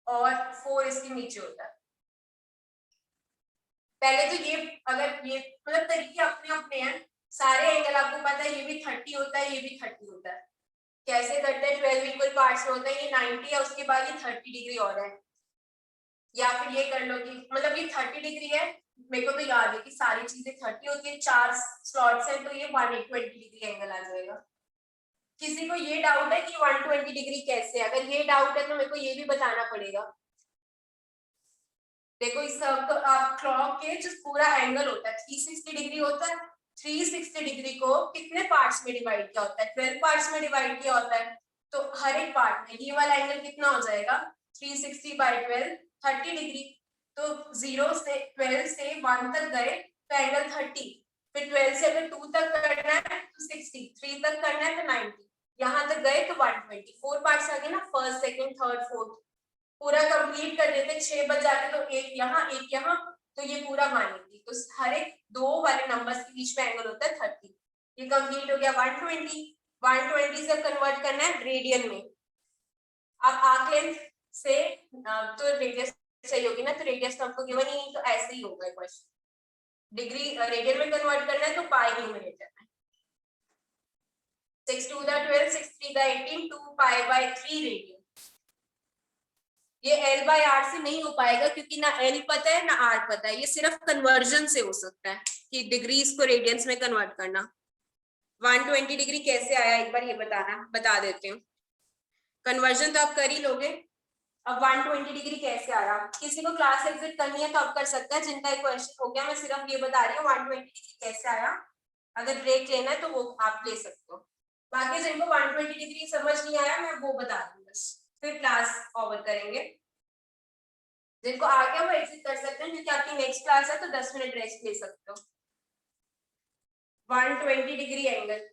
और 4 इसके नीचे होता है। पहले तो ये अगर ये मतलब तरीके अपने अपने हैं, सारे एंगल आपको पता है, ये भी 30 होता है, ये भी 30 होता है। कैसे करते हैं, 12 इक्वल पार्ट्स में होता है, ये 90 है, उसके बाद ये 30 डिग्री और है। या फिर ये कर लो कि मतलब ये 30 डिग्री है, मेरे को तो याद है कि सारी चीजें 30 होती है, 4 स्लॉट्स हैं तो ये 120 डिग्री एंगल आ जाएगा। किसी को ये डाउट है कि 120 डिग्री कैसे, अगर ये डाउट है तो मेरे को ये भी बताना पड़ेगा। देखो इस आप क्लॉक के जो पूरा एंगल होता है 360 डिग्री होता है, 360 डिग्री को कितने पार्ट्स में डिवाइड किया होता है, 12 पार्ट्स में डिवाइड किया होता है। तो हर एक पार्ट में ये वाला एंगल कितना हो जाएगा, 360 बाई 12 30 डिग्री। तो 0 से 12 से 1 तक गए तो एंगल 30, फिर 12 से अगर 2 तक करना है तो 60, 3 तक करना है तो 90, यहाँ तक गए तो 120। 4 पार्ट्स आ गए ना, फर्स्ट सेकंड थर्ड फोर्थ, पूरा कंप्लीट कर देते, 6 बज जाते तो एक यहाँ तो ये पूरा मानेंगे। तो हर एक दो वाले नंबर्स के बीच में एंगल होता है 30। ये कंप्लीट हो गया 120। 120 से कन्वर्ट करना है रेडियन में। अब आर्क लेंथ से तो रेडियस चाहिए होगी ना, तो रेडियस तो हमको गिवन ही नहीं, तो ऐसे ही होगा क्वेश्चन। डिग्री रेडियन में कन्वर्ट करना है तो पाई न्यूमरेटर में, 6 2 12, 6 3 18, 2 पाई बाय 3 रेडियन। ये L/R से नहीं हो पाएगा क्योंकि ना L पता है ना R पता है, ये सिर्फ कन्वर्जन से हो सकता है कि डिग्रीज को रेडियंस में कन्वर्ट करना। 120 डिग्री कैसे आया एक बार ये बता देती हूँ। कन्वर्जन तो आप कर ही लोगे। अब 120 डिग्री कैसे आ रहा, किसी को क्लास एग्जिट करनी है तो आप कर सकता है, जिनका एक क्वेश्चन हो गया, मैं सिर्फ ये बता रही हूँ 120 डिग्री कैसे आया। अगर ब्रेक लेना है तो वो आप ले सकते हो, बाकी जिनको 120 डिग्री समझ नहीं आया मैं वो बता दूँ बस, फिर क्लास ओवर करेंगे। जिनको आ गया वो एग्जिट कर सकते हैं क्योंकि आपकी नेक्स्ट क्लास है तो 10 मिनट रेस्ट ले सकते हो। 120 डिग्री एंगल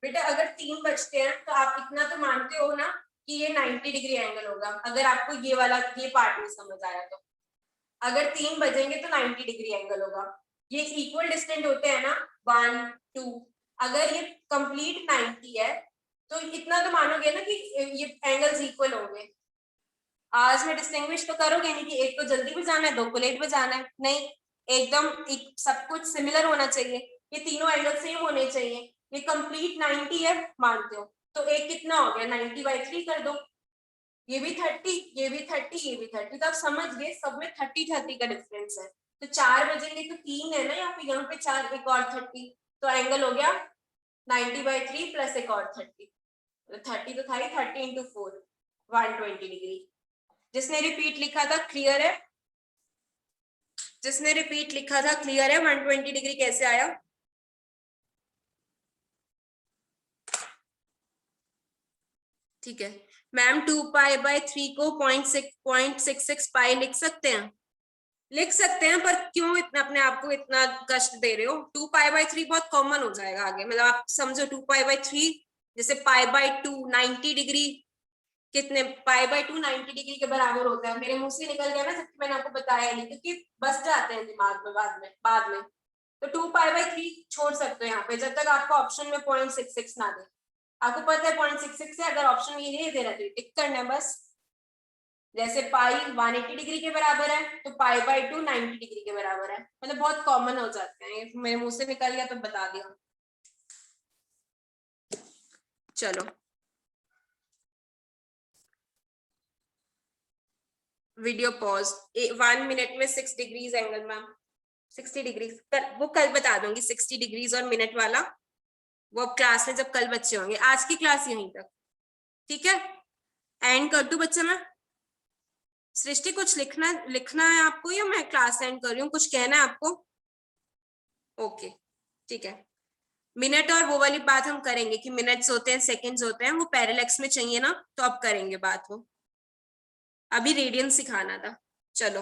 बेटा अगर 3 बजते हैं तो आप इतना तो मानते हो ना कि ये 90 डिग्री एंगल होगा, अगर आपको ये वाला ये पार्ट नहीं समझ आया तो। अगर 3 बजेंगे तो 90 डिग्री एंगल होगा। ये इक्वल डिस्टेंट होते हैं ना 1 2, अगर ये कंप्लीट 90 है तो इतना तो मानोगे ना कि ये एंगल्स इक्वल होंगे। आज में डिस्टिंग्विश तो करोगे नहीं कि एक को जल्दी बजाना है 2 को लेट बजाना है, नहीं, एकदम सब कुछ सिमिलर होना चाहिए, ये तीनों एंगल सेम होने चाहिए। ये कंप्लीट 90 है मानते हो तो एक कितना हो गया 90/3 कर दो, ये भी 30 ये भी 30 ये भी 30, तो आप समझ गए सब में 30 का डिफरेंस है। तो 4 बजेंगे तो 3 है ना यहाँ पे 4 एक और 30, तो एंगल हो गया 90/3 प्लस एक और 30, तो 30 तो था ही, 30 into 4 120 डिग्री। जिसने रिपीट लिखा था क्लियर है, जिसने रिपीट लिखा था क्लियर है 120 डिग्री कैसे आया। ठीक है मैम 2π/3 को 0.66 पाई लिख सकते हैं, लिख सकते हैं, पर क्यों इतना अपने आप को इतना कष्ट दे रहे हो। 2π/3 बहुत कॉमन हो जाएगा आगे, मतलब आप समझो 2π/3 जैसे π/2 90 डिग्री, कितने π/2 90 डिग्री के बराबर होता है, मेरे मुंह से निकल गया ना जबकि मैंने आपको बताया नहीं, क्योंकि बस जाते हैं दिमाग में बाद में। तो 2π/3 छोड़ सकते हो यहाँ पे जब तक आपको ऑप्शन में 0.66 ना दे। आपको पता है 0.66 है, अगर ऑप्शन ये नहीं दे रहा तो टिक करना है बस। जैसे पाई 180 डिग्री के बराबर है तो π/2 90 डिग्री के बराबर है, मतलब बहुत कॉमन हो जाते हैं, ये मेरे मुंह से निकल गया तो बता दिया। चलो वीडियो पॉज, 1 मिनट में 6 डिग्रीज एंगल मैम 60 डिग्रीज वो कल बता दूंगी, 60 डिग्रीज और मिनट वाला वो अब क्लास में जब कल बच्चे होंगे। आज की क्लास यहीं तक, ठीक है, एंड कर दूं बच्चे मैं। सृष्टि कुछ लिखना है आपको या मैं क्लास एंड कर रही हूँ, कुछ कहना है आपको? ओके ठीक है, मिनट और वो वाली बात हम करेंगे कि मिनट्स होते हैं सेकंड्स होते हैं, वो पैरेलैक्स में चाहिए ना तो अब करेंगे बात, वो अभी रेडियन सिखाना था। चलो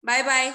बाय बाय।